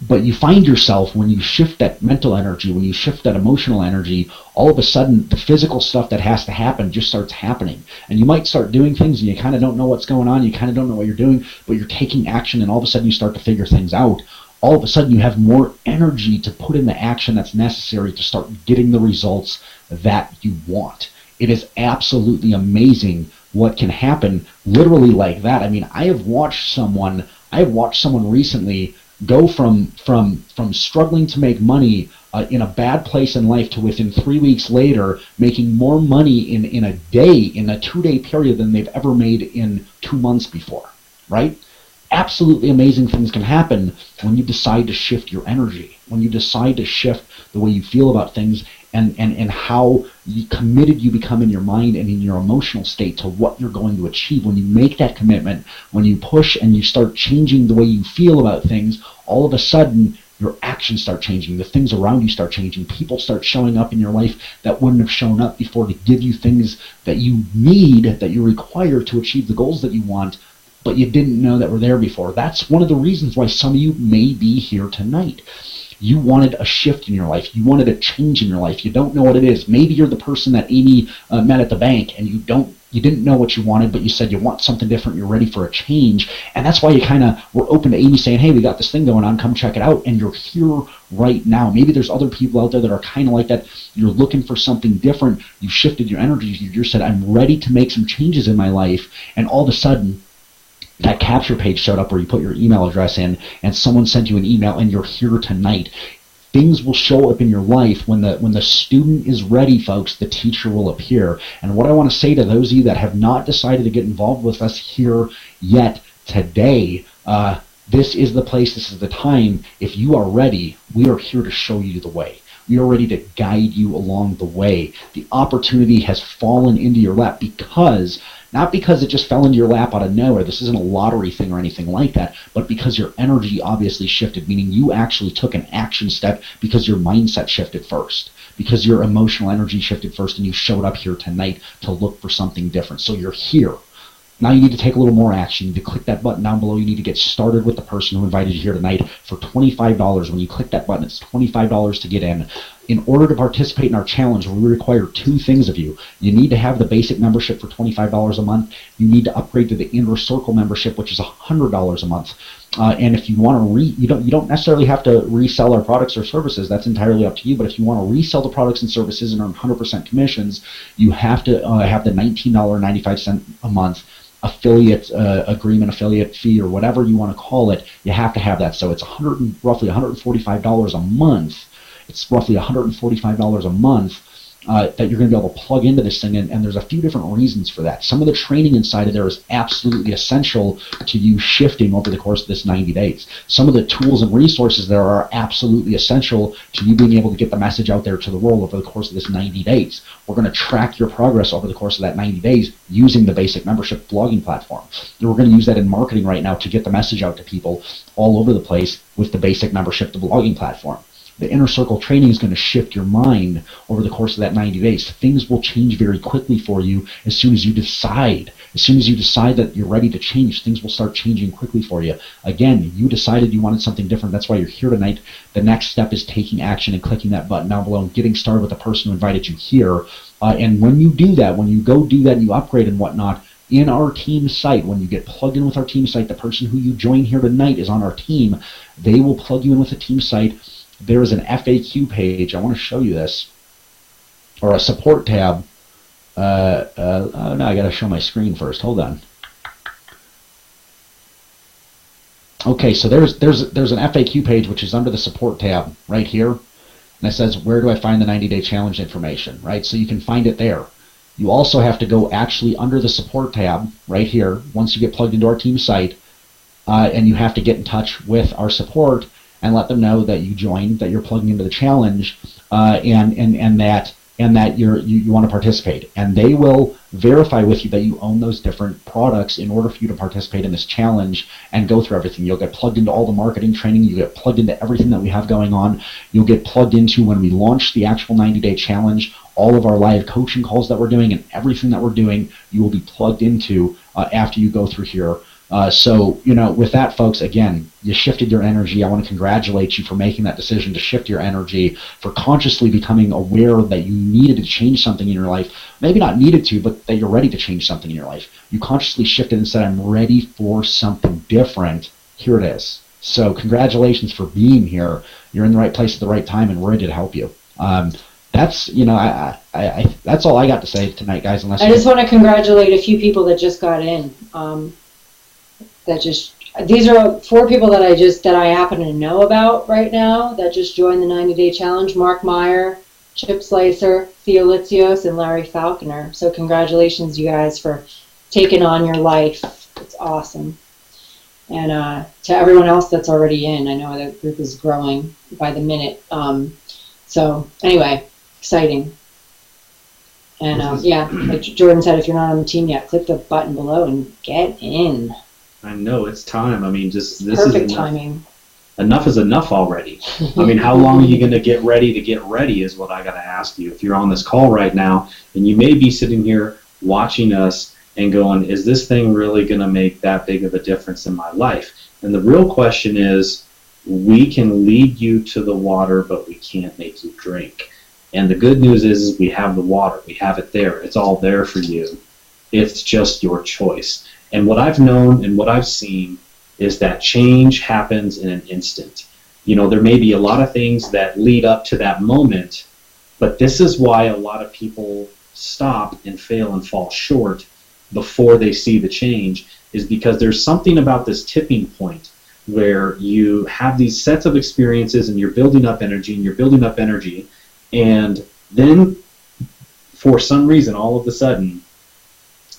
A: But you find yourself, when you shift that mental energy, when you shift that emotional energy, all of a sudden the physical stuff that has to happen just starts happening. And you might start doing things and you kind of don't know what's going on, you kind of don't know what you're doing, but you're taking action, and all of a sudden you start to figure things out. All of a sudden you have more energy to put in the action that's necessary to start getting the results that you want. It is absolutely amazing what can happen literally like that. I mean, I have watched someone recently go from struggling to make money in a bad place in life to within 3 weeks later making more money in a day, in a 2-day period, than they've ever made in 2 months before, right? Absolutely amazing things can happen when you decide to shift your energy, when you decide to shift the way you feel about things, and how committed you become in your mind and in your emotional state to what you're going to achieve. When you make that commitment, when you push and you start changing the way you feel about things, all of a sudden your actions start changing, the things around you start changing, people start showing up in your life that wouldn't have shown up before to give you things that you need, that you require to achieve the goals that you want, but you didn't know that were there before. That's one of the reasons why some of you may be here tonight. You wanted a shift in your life. You wanted a change in your life. You don't know what it is. Maybe you're the person that Amy met at the bank, and you didn't know what you wanted, but you said you want something different. You're ready for a change, and that's why you kind of were open to Amy saying, "Hey, we got this thing going on. Come check it out." And you're here right now. Maybe there's other people out there that are kind of like that. You're looking for something different. You shifted your energy. You said, "I'm ready to make some changes in my life," and all of a sudden, that capture page showed up where you put your email address in and someone sent you an email, and you're here tonight. Things will show up in your life when the student is ready, folks. The teacher will appear. And what I want to say to those of you that have not decided to get involved with us here yet today, this is the place, this is the time. If you are ready, we are here to show you the way. We are ready to guide you along the way. The opportunity has fallen into your lap not because it just fell into your lap out of nowhere. This isn't a lottery thing or anything like that, but because your energy obviously shifted, meaning you actually took an action step because your mindset shifted first, because your emotional energy shifted first, and you showed up here tonight to look for something different. So you're here. Now you need to take a little more action. You need to click that button down below. You need to get started with the person who invited you here tonight for $25. When you click that button, it's $25 to get in. In order to participate in our challenge, we require 2 things of you. You need to have the basic membership for $25 a month. You need to upgrade to the Inner Circle membership, which is $100 a month. And if you want to you don't necessarily have to resell our products or services. That's entirely up to you. But if you want to resell the products and services and earn 100% commissions, you have to have the $19.95 a month affiliate agreement, affiliate fee, or whatever you want to call it. You have to have that. So it's roughly $145 a month. It's roughly $145 a month that you're going to be able to plug into this thing, and there's a few different reasons for that. Some of the training inside of there is absolutely essential to you shifting over the course of this 90 days. Some of the tools and resources there are absolutely essential to you being able to get the message out there to the world over the course of this 90 days. We're going to track your progress over the course of that 90 days using the basic membership blogging platform. We're going to use that in marketing right now to get the message out to people all over the place with the basic membership, the blogging platform. The Inner Circle training is going to shift your mind over the course of that 90 days. Things will change very quickly for you as soon as you decide. As soon as you decide that you're ready to change, things will start changing quickly for you. Again, you decided you wanted something different. That's why you're here tonight. The next step is taking action and clicking that button down below and getting started with the person who invited you here. And when you do that, when you go do that and you upgrade and whatnot, in our team site, when you get plugged in with our team site, the person who you join here tonight is on our team. They will plug you in with a team site. There is an FAQ page. I want to show you this, or a support tab. Oh no, I got to show my screen first. Hold on. Okay, so there's an FAQ page which is under the support tab right here, and it says, "Where do I find the 90-day challenge information?" Right, so you can find it there. You also have to go actually under the support tab right here once you get plugged into our team site, and you have to get in touch with our support and let them know that you joined, that you're plugging into the challenge, and that you want to participate. And they will verify with you that you own those different products in order for you to participate in this challenge and go through everything. You'll get plugged into all the marketing training. You get plugged into everything that we have going on. You'll get plugged into, when we launch the actual 90-day challenge, all of our live coaching calls that we're doing and everything that we're doing, you will be plugged into after you go through here. So, with that, folks, again, you shifted your energy. I want to congratulate you for making that decision to shift your energy, for consciously becoming aware that you needed to change something in your life. Maybe not needed to, but that you're ready to change something in your life. You consciously shifted and said, "I'm ready for something different." Here it is. So congratulations for being here. You're in the right place at the right time, and we're ready to help you. that's, that's all I got to say tonight, guys. Unless
B: I just want to congratulate a few people that just got in. These are 4 people that I happen to know about right now that just joined the 90-day challenge. Mark Meyer, Chip Slicer, Theo Litzios, and Larry Falconer. So congratulations, you guys, for taking on your life. It's awesome. And to everyone else that's already in, I know the group is growing by the minute. So anyway, exciting. And like Jordan said, if you're not on the team yet, click the button below and get in.
C: I know, it's time. I mean, this
B: Perfect
C: is enough.
B: timing.
C: Enough is enough already. I mean, how long are you going to get ready is what I got to ask you. If you're on this call right now, and you may be sitting here watching us and going, is this thing really going to make that big of a difference in my life? And the real question is, we can lead you to the water, but we can't make you drink. And the good news is we have the water. We have it there. It's all there for you. It's just your choice. And what I've known and what I've seen is that change happens in an instant. There may be a lot of things that lead up to that moment, but this is why a lot of people stop and fail and fall short before they see the change, is because there's something about this tipping point where you have these sets of experiences and you're building up energy, and then for some reason, all of a sudden,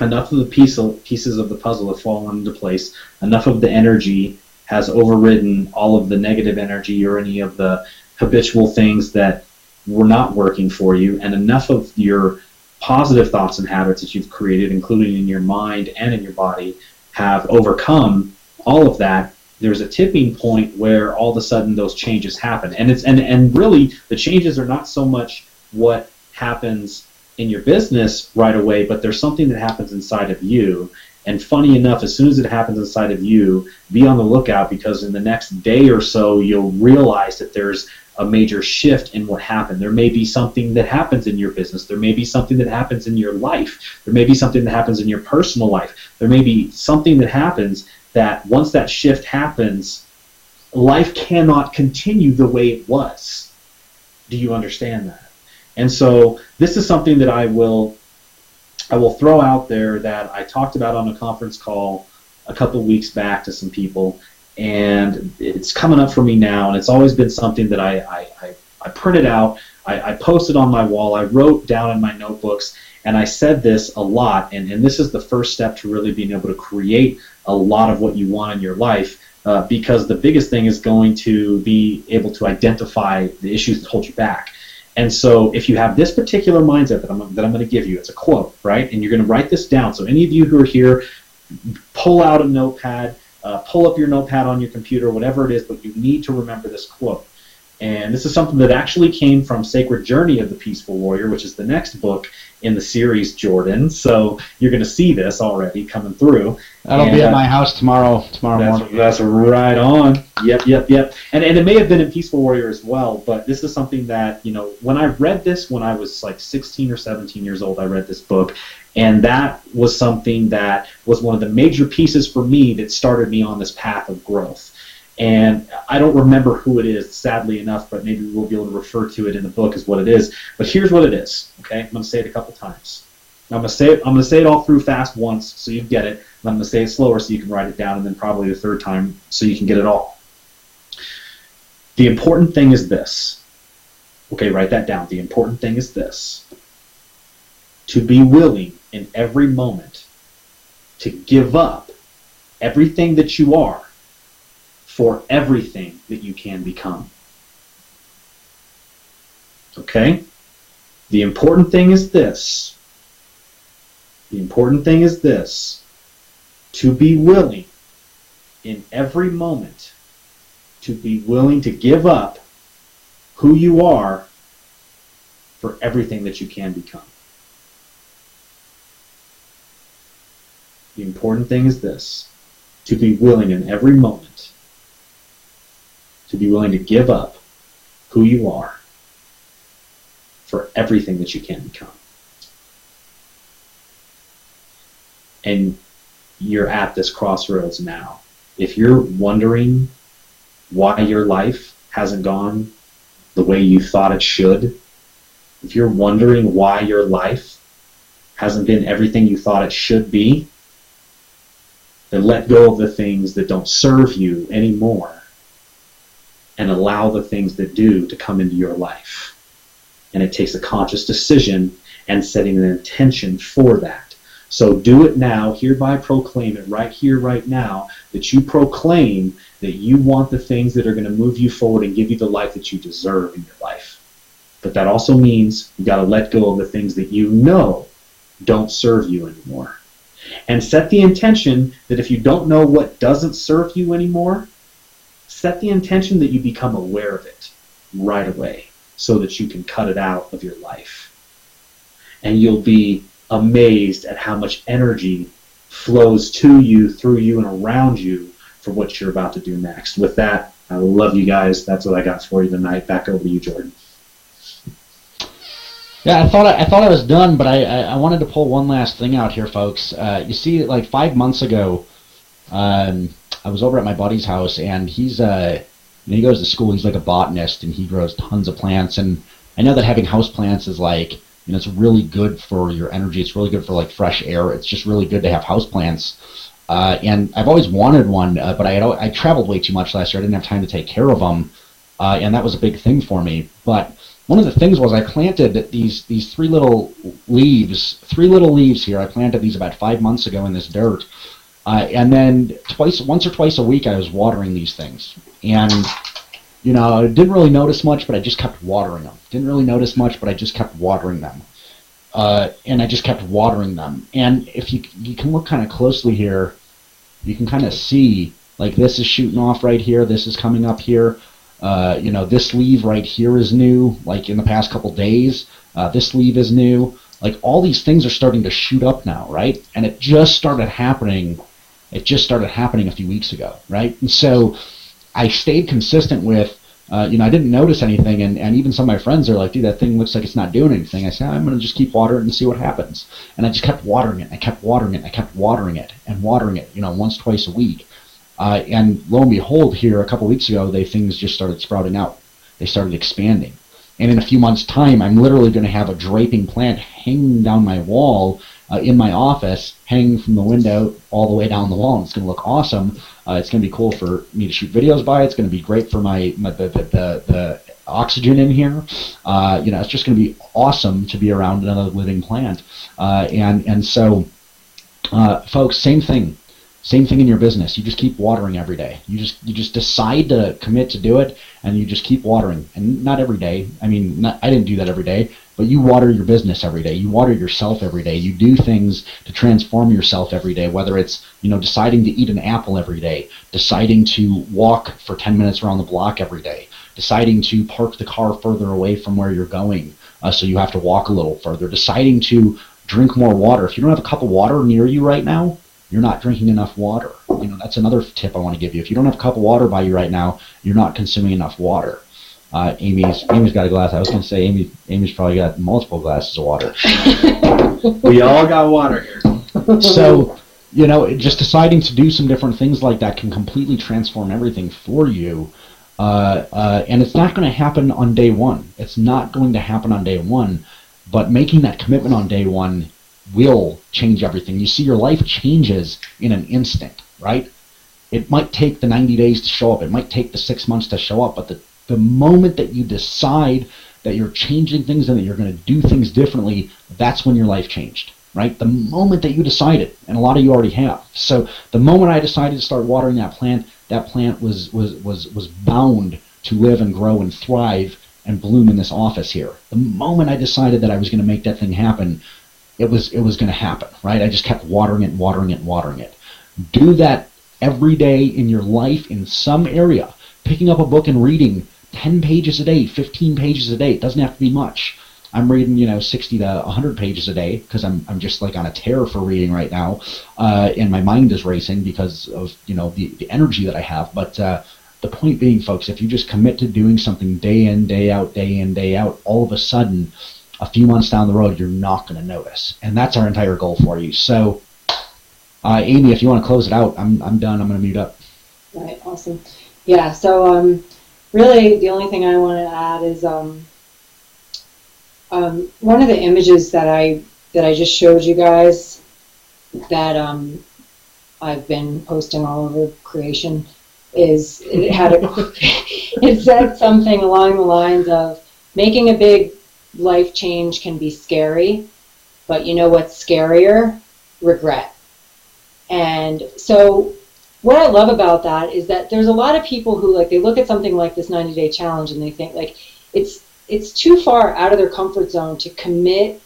C: enough of the pieces of the puzzle have fallen into place, enough of the energy has overridden all of the negative energy or any of the habitual things that were not working for you, and enough of your positive thoughts and habits that you've created, including in your mind and in your body, have overcome all of that. There's a tipping point where all of a sudden those changes happen. And really the changes are not so much what happens in your business right away, but there's something that happens inside of you. And funny enough, as soon as it happens inside of you, be on the lookout, because in the next day or so, you'll realize that there's a major shift in what happened. There may be something that happens in your business. There may be something that happens in your life. There may be something that happens in your personal life. There may be something that happens that once that shift happens, life cannot continue the way it was. Do you understand that? And so this is something that I will throw out there that I talked about on a conference call a couple weeks back to some people, and it's coming up for me now, and it's always been something that I printed out, I posted on my wall, I wrote down in my notebooks, and I said this a lot, and this is the first step to really being able to create a lot of what you want in your life, because the biggest thing is going to be able to identify the issues that hold you back. And so if you have this particular mindset that I'm going to give you, it's a quote, right? And you're going to write this down. So any of you who are here, pull out a notepad, pull up your notepad on your computer, whatever it is, but you need to remember this quote. And this is something that actually came from Sacred Journey of the Peaceful Warrior, which is the next book in the series, Jordan. So you're going to see this already coming through.
A: That'll be at my house tomorrow morning.
C: That's right on. Yep. And it may have been in Peaceful Warrior as well, but this is something that, when I read this when I was like 16 or 17 years old, I read this book, and that was something that was one of the major pieces for me that started me on this path of growth. And I don't remember who it is, sadly enough, but maybe we'll be able to refer to it in the book as what it is. But here's what it is, okay? I'm going to say it a couple times. I'm going to say it all through fast once so you get it, and I'm going to say it slower so you can write it down, and then probably the third time so you can get it all. The important thing is this. Okay, write that down. The important thing is this. To be willing in every moment to give up everything that you are for everything that you can become. Okay? The important thing is this. The important thing is this. To be willing in every moment, to be willing to give up who you are for everything that you can become. The important thing is this. To be willing in every moment, to be willing to give up who you are for everything that you can become. And you're at this crossroads now. If you're wondering why your life hasn't gone the way you thought it should, if you're wondering why your life hasn't been everything you thought it should be, then let go of the things that don't serve you anymore and allow the things that do to come into your life. And it takes a conscious decision and setting an intention for that. So do it now, hereby proclaim it right here, right now, that you proclaim that you want the things that are going to move you forward and give you the life that you deserve in your life. But that also means you got to let go of the things that you know don't serve you anymore. And set the intention that if you don't know what doesn't serve you anymore, set the intention that you become aware of it right away so that you can cut it out of your life. And you'll be amazed at how much energy flows to you, through you, and around you for what you're about to do next. With that, I love you guys. That's what I got for you tonight. Back over to you, Jordan.
A: Yeah, I thought I was done, but I wanted to pull one last thing out here, folks. You see, like 5 months ago, I was over at my buddy's house, and he goes to school. He's like a botanist, and he grows tons of plants. And I know that having house plants is like, it's really good for your energy. It's really good for like fresh air. It's just really good to have house plants. And I've always wanted one, but I traveled way too much last year. I didn't have time to take care of them, and that was a big thing for me. But one of the things was I planted these three little leaves here. I planted these about 5 months ago in this dirt, and then once or twice a week I was watering these things. And I didn't really notice much, but I just kept watering them. Didn't really notice much, but I just kept watering them. And I just kept watering them. And if you can look kind of closely here, you can kind of see, like, this is shooting off right here. This is coming up here. This leaf right here is new, like in the past couple days. This leaf is new. Like, all these things are starting to shoot up now, right? And it just started happening. It just started happening a few weeks ago, right? And so I stayed consistent with, I didn't notice anything, and even some of my friends are like, dude, that thing looks like it's not doing anything. I said, I'm going to just keep watering it and see what happens. And I just kept watering it, and I kept watering it, and I kept watering it, and watering it, once, twice a week. And lo and behold, here a couple weeks ago, things just started sprouting out. They started expanding. And in a few months' time, I'm literally going to have a draping plant hanging down my wall in my office, hanging from the window all the way down the wall. And it's going to look awesome. It's going to be cool for me to shoot videos by. It's going to be great for the oxygen in here. It's just going to be awesome to be around another living plant. And so, folks, same thing. Same thing in your business. You just keep watering every day. You just decide to commit to do it, and you just keep watering. And not every day. I mean, I didn't do that every day, but you water your business every day. You water yourself every day. You do things to transform yourself every day, whether it's, deciding to eat an apple every day, deciding to walk for 10 minutes around the block every day, deciding to park the car further away from where you're going, so you have to walk a little further, deciding to drink more water. If you don't have a cup of water near you right now, you're not drinking enough water. That's another tip I want to give you. If you don't have a cup of water by you right now, you're not consuming enough water. Amy's got a glass. I was going to say Amy's probably got multiple glasses of water.
C: We all got water here.
A: So, just deciding to do some different things like that can completely transform everything for you. And it's not going to happen on day one. It's not going to happen on day one. But making that commitment on day one will change everything. You see, your life changes in an instant, right? It might take the 90 days to show up. It might take the 6 months to show up. But the moment that you decide that you're changing things and that you're going to do things differently, that's when your life changed, right? The moment that you decided, and a lot of you already have. So the moment I decided to start watering that plant was bound to live and grow and thrive and bloom in this office here. The moment I decided that I was going to make that thing happen, it was going to happen, right? I just kept watering it and watering it and watering it. Do that every day in your life in some area. Picking up a book and reading 10 pages a day, 15 pages a day. It doesn't have to be much. I'm reading, 60 to 100 pages a day because I'm just like on a tear for reading right now, and my mind is racing because of the energy that I have. But the point being, folks, if you just commit to doing something day in, day out, all of a sudden, a few months down the road, you're not going to notice. And that's our entire goal for you. So, Amy, if you want to close it out, I'm done. I'm going to mute up.
B: All right, awesome. Yeah, so really the only thing I want to add is One of the images that I just showed you guys that I've been posting all over creation is it said something along the lines of making a big life change can be scary, but you know what's scarier? Regret. And so what I love about that is that there's a lot of people who, like, they look at something like this 90-day challenge and they think, like, it's too far out of their comfort zone to commit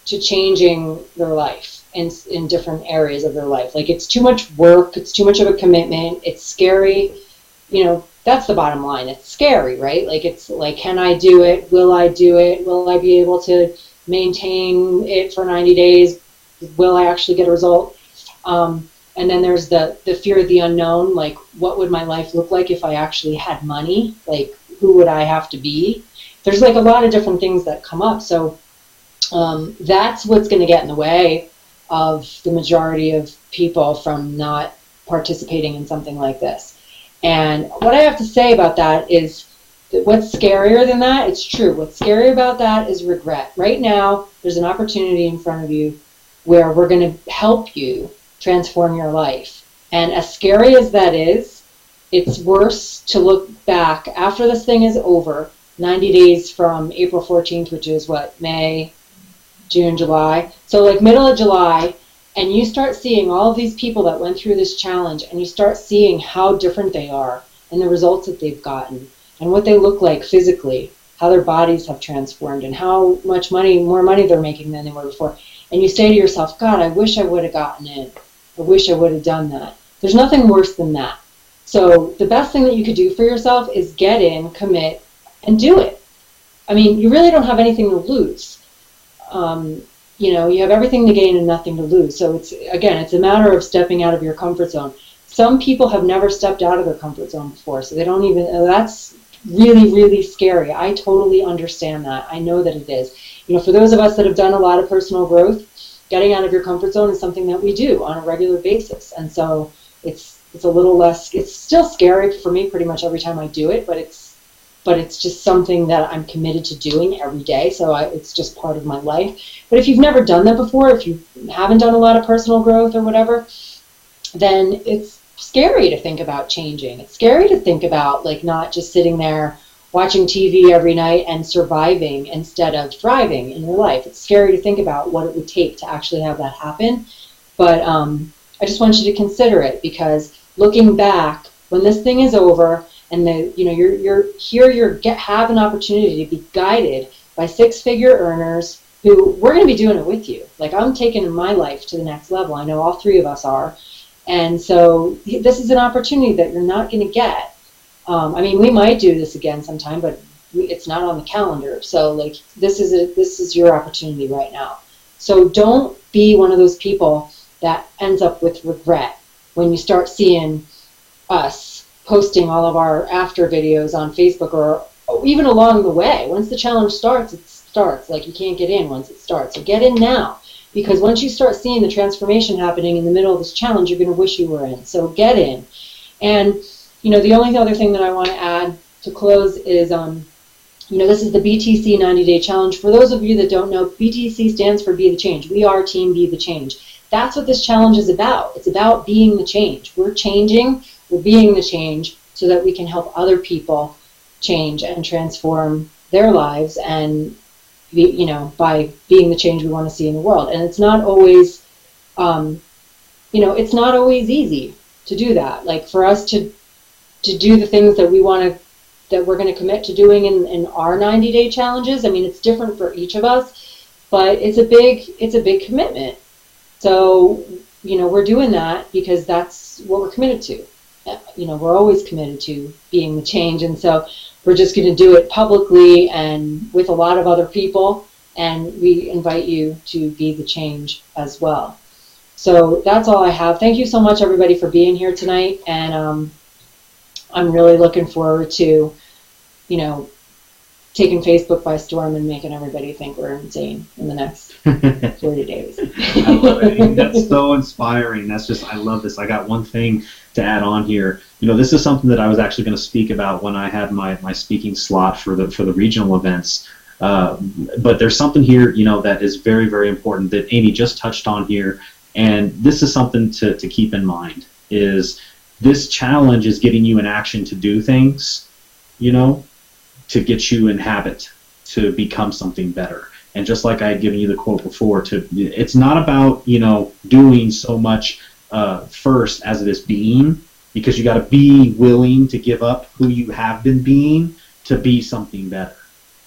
B: to changing their life in different areas of their life. Like, it's too much work, it's too much of a commitment, it's scary. You know, that's the bottom line. It's scary, right? Like, it's like, can I do it? Will I do it? Will I be able to maintain it for 90 days? Will I actually get a result? And then there's the fear of the unknown, like, what would my life look like if I actually had money? Like, who would I have to be? There's, like, a lot of different things that come up. So that's what's going to get in the way of the majority of people from not participating in something like this. And what I have to say about that is that what's scarier than that, it's true. What's scary about that is regret. Right now, there's an opportunity in front of you where we're going to help you transform your life. And as scary as that is, it's worse to look back after this thing is over, 90 days from April 14th, which is what, May, June, July. So like middle of July, and you start seeing all of these people that went through this challenge, and you start seeing how different they are and the results that they've gotten and what they look like physically, how their bodies have transformed and how much more money they're making than they were before. And you say to yourself, God, I wish I would have gotten in. I wish I would have done that. There's nothing worse than that. So the best thing that you could do for yourself is get in, commit, and do it. I mean, you really don't have anything to lose. You know, you have everything to gain and nothing to lose. So it's a matter of stepping out of your comfort zone. Some people have never stepped out of their comfort zone before, so they don't even, that's really, really scary. I totally understand that. I know that it is. You know, for those of us that have done a lot of personal growth, getting out of your comfort zone is something that we do on a regular basis. And so it's a little less, it's still scary for me pretty much every time I do it, but it's just something that I'm committed to doing every day. So it's just part of my life. But if you've never done that before, if you haven't done a lot of personal growth or whatever, then it's scary to think about changing. It's scary to think about, like, not just sitting there watching TV every night and surviving instead of thriving in your life. It's scary to think about what it would take to actually have that happen. But I just want you to consider it, because looking back, when this thing is over and you're have an opportunity to be guided by six-figure earners who, we're going to be doing it with you. Like, I'm taking my life to the next level. I know all three of us are. And so this is an opportunity that you're not going to get. I mean, we might do this again sometime, but it's not on the calendar. So, like, this is your opportunity right now. So don't be one of those people that ends up with regret when you start seeing us posting all of our after videos on Facebook, or even along the way. Once the challenge starts, it starts. Like, you can't get in once it starts. So get in now, because once you start seeing the transformation happening in the middle of this challenge, you're going to wish you were in. So get in. And you know, the only other thing that I want to add to close is, you know, this is the BTC 90-day challenge. For those of you that don't know, BTC stands for Be the Change. We are Team Be the Change. That's what this challenge is about. It's about being the change. We're changing, we're being the change, so that we can help other people change and transform their lives, and you know, by being the change we want to see in the world. And it's not always, you know, it's not always easy to do that. Like, for us to do the things that we're going to commit to doing in our 90-day challenges. I mean, it's different for each of us, but it's a big commitment. So, you know, we're doing that because that's what we're committed to. You know, we're always committed to being the change, and so we're just going to do it publicly and with a lot of other people, and we invite you to be the change as well. So that's all I have. Thank you so much, everybody, for being here tonight, and I'm really looking forward to, you know, taking Facebook by storm and making everybody think we're insane in the next 40 days.
C: I love it. That's so inspiring. That's just, I love this. I got one thing to add on here. You know, this is something that I was actually going to speak about when I had my speaking slot for the regional events. But there's something here, that is very, very important that Amy just touched on here, and this is something to keep in mind, is this challenge is getting you in action to do things, to get you in habit, to become something better. And just like I had given you the quote before, it's not about, doing so much first as it is being, because you got to be willing to give up who you have been being to be something better.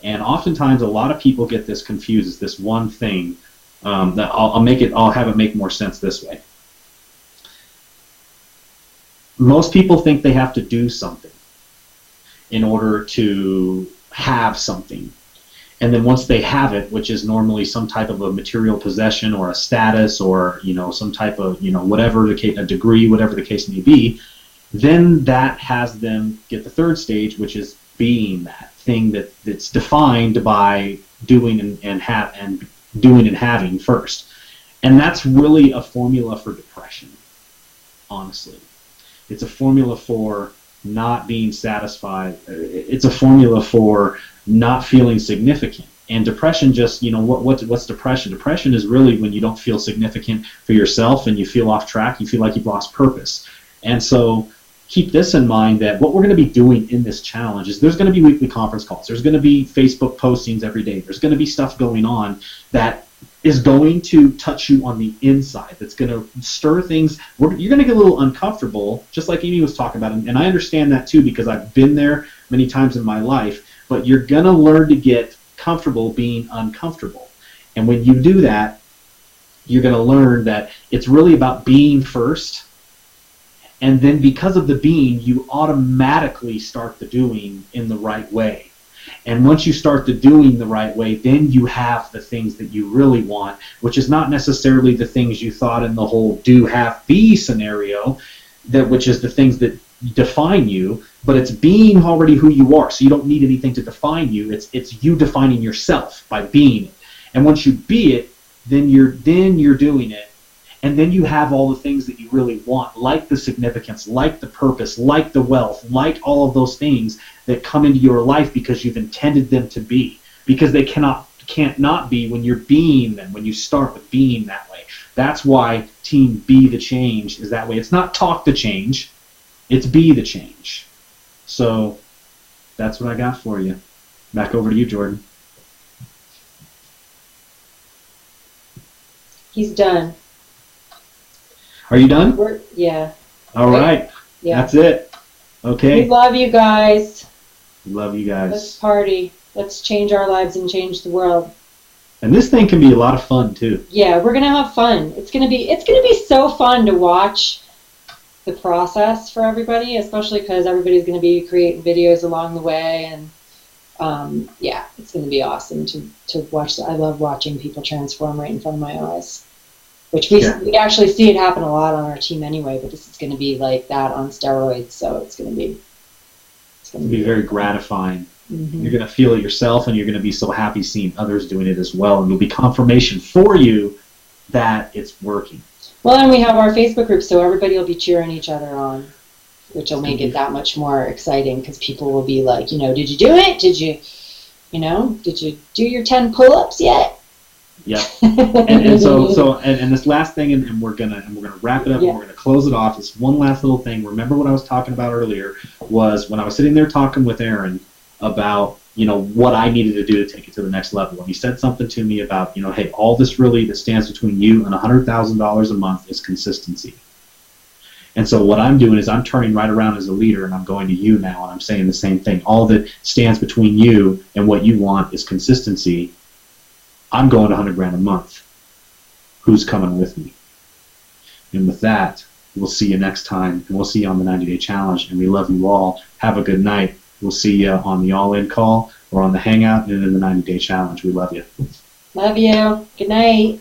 C: And oftentimes a lot of people get this confused as this one thing, that I'll have it make more sense this way. Most people think they have to do something in order to have something. And then once they have it, which is normally some type of a material possession or a status or, some type of, whatever the case, a degree, whatever the case may be, then that has them get the third stage, which is being that thing that's defined by doing and having first. And that's really a formula for depression, honestly. It's a formula for not being satisfied. It's a formula for not feeling significant. And depression just, what's depression? Depression is really when you don't feel significant for yourself and you feel off track, you feel like you've lost purpose. And so keep this in mind, that what we're going to be doing in this challenge is there's going to be weekly conference calls. There's going to be Facebook postings every day. There's going to be stuff going on that is going to touch you on the inside, that's going to stir things. You're going to get a little uncomfortable, just like Amy was talking about, and I understand that too, because I've been there many times in my life. But you're going to learn to get comfortable being uncomfortable. And when you do that, you're going to learn that it's really about being first. And then because of the being, you automatically start the doing in the right way. And once you start the doing the right way, then you have the things that you really want, which is not necessarily the things you thought in the whole do, have, be scenario, which is the things that define you, but it's being already who you are. So you don't need anything to define you. It's you defining yourself by being it. And once you be it, then you're doing it. And then you have all the things that you really want, like the significance, like the purpose, like the wealth, like all of those things that come into your life because you've intended them to be. Because they can't not be when you're being them, when you start with being that way. That's why Team Be the Change is that way. It's not talk the change, it's be the change. So that's what I got for you. Back over to you, Jordan.
B: He's done.
C: Are you done?
B: Yeah.
C: All right. Yeah. That's it. Okay.
B: We love you guys.
C: Love you guys.
B: Let's party. Let's change our lives and change the world.
C: And this thing can be a lot of fun too.
B: Yeah, we're gonna have fun. It's gonna be so fun to watch the process for everybody, especially because everybody's gonna be creating videos along the way, and yeah, it's gonna be awesome to watch. I love watching people transform right in front of my eyes. Which we actually see it happen a lot on our team anyway, but this is going to be like that on steroids, so it's going to be
C: very gratifying.
B: Mm-hmm.
C: You're going to feel it yourself, and you're going to be so happy seeing others doing it as well, and it'll be confirmation for you that it's working.
B: Well, and we have our Facebook group, so everybody will be cheering each other on, which will make it that much more exciting, because people will be like, did you do it? Did you do your 10 pull-ups yet?
C: Yeah, and so this last thing, and we're gonna wrap it up, and we're gonna close it off. This one last little thing. Remember what I was talking about earlier was when I was sitting there talking with Aaron about what I needed to do to take it to the next level. And he said something to me about hey, all this really that stands between you and $100,000 a month is consistency. And so what I'm doing is I'm turning right around as a leader, and I'm going to you now, and I'm saying the same thing. All that stands between you and what you want is consistency. I'm going to $100,000 a month. Who's coming with me? And with that, we'll see you next time, and we'll see you on the 90-day challenge. And we love you all. Have a good night. We'll see you on the all-in call or on the hangout and in the 90-day challenge. We love you.
B: Love you. Good night.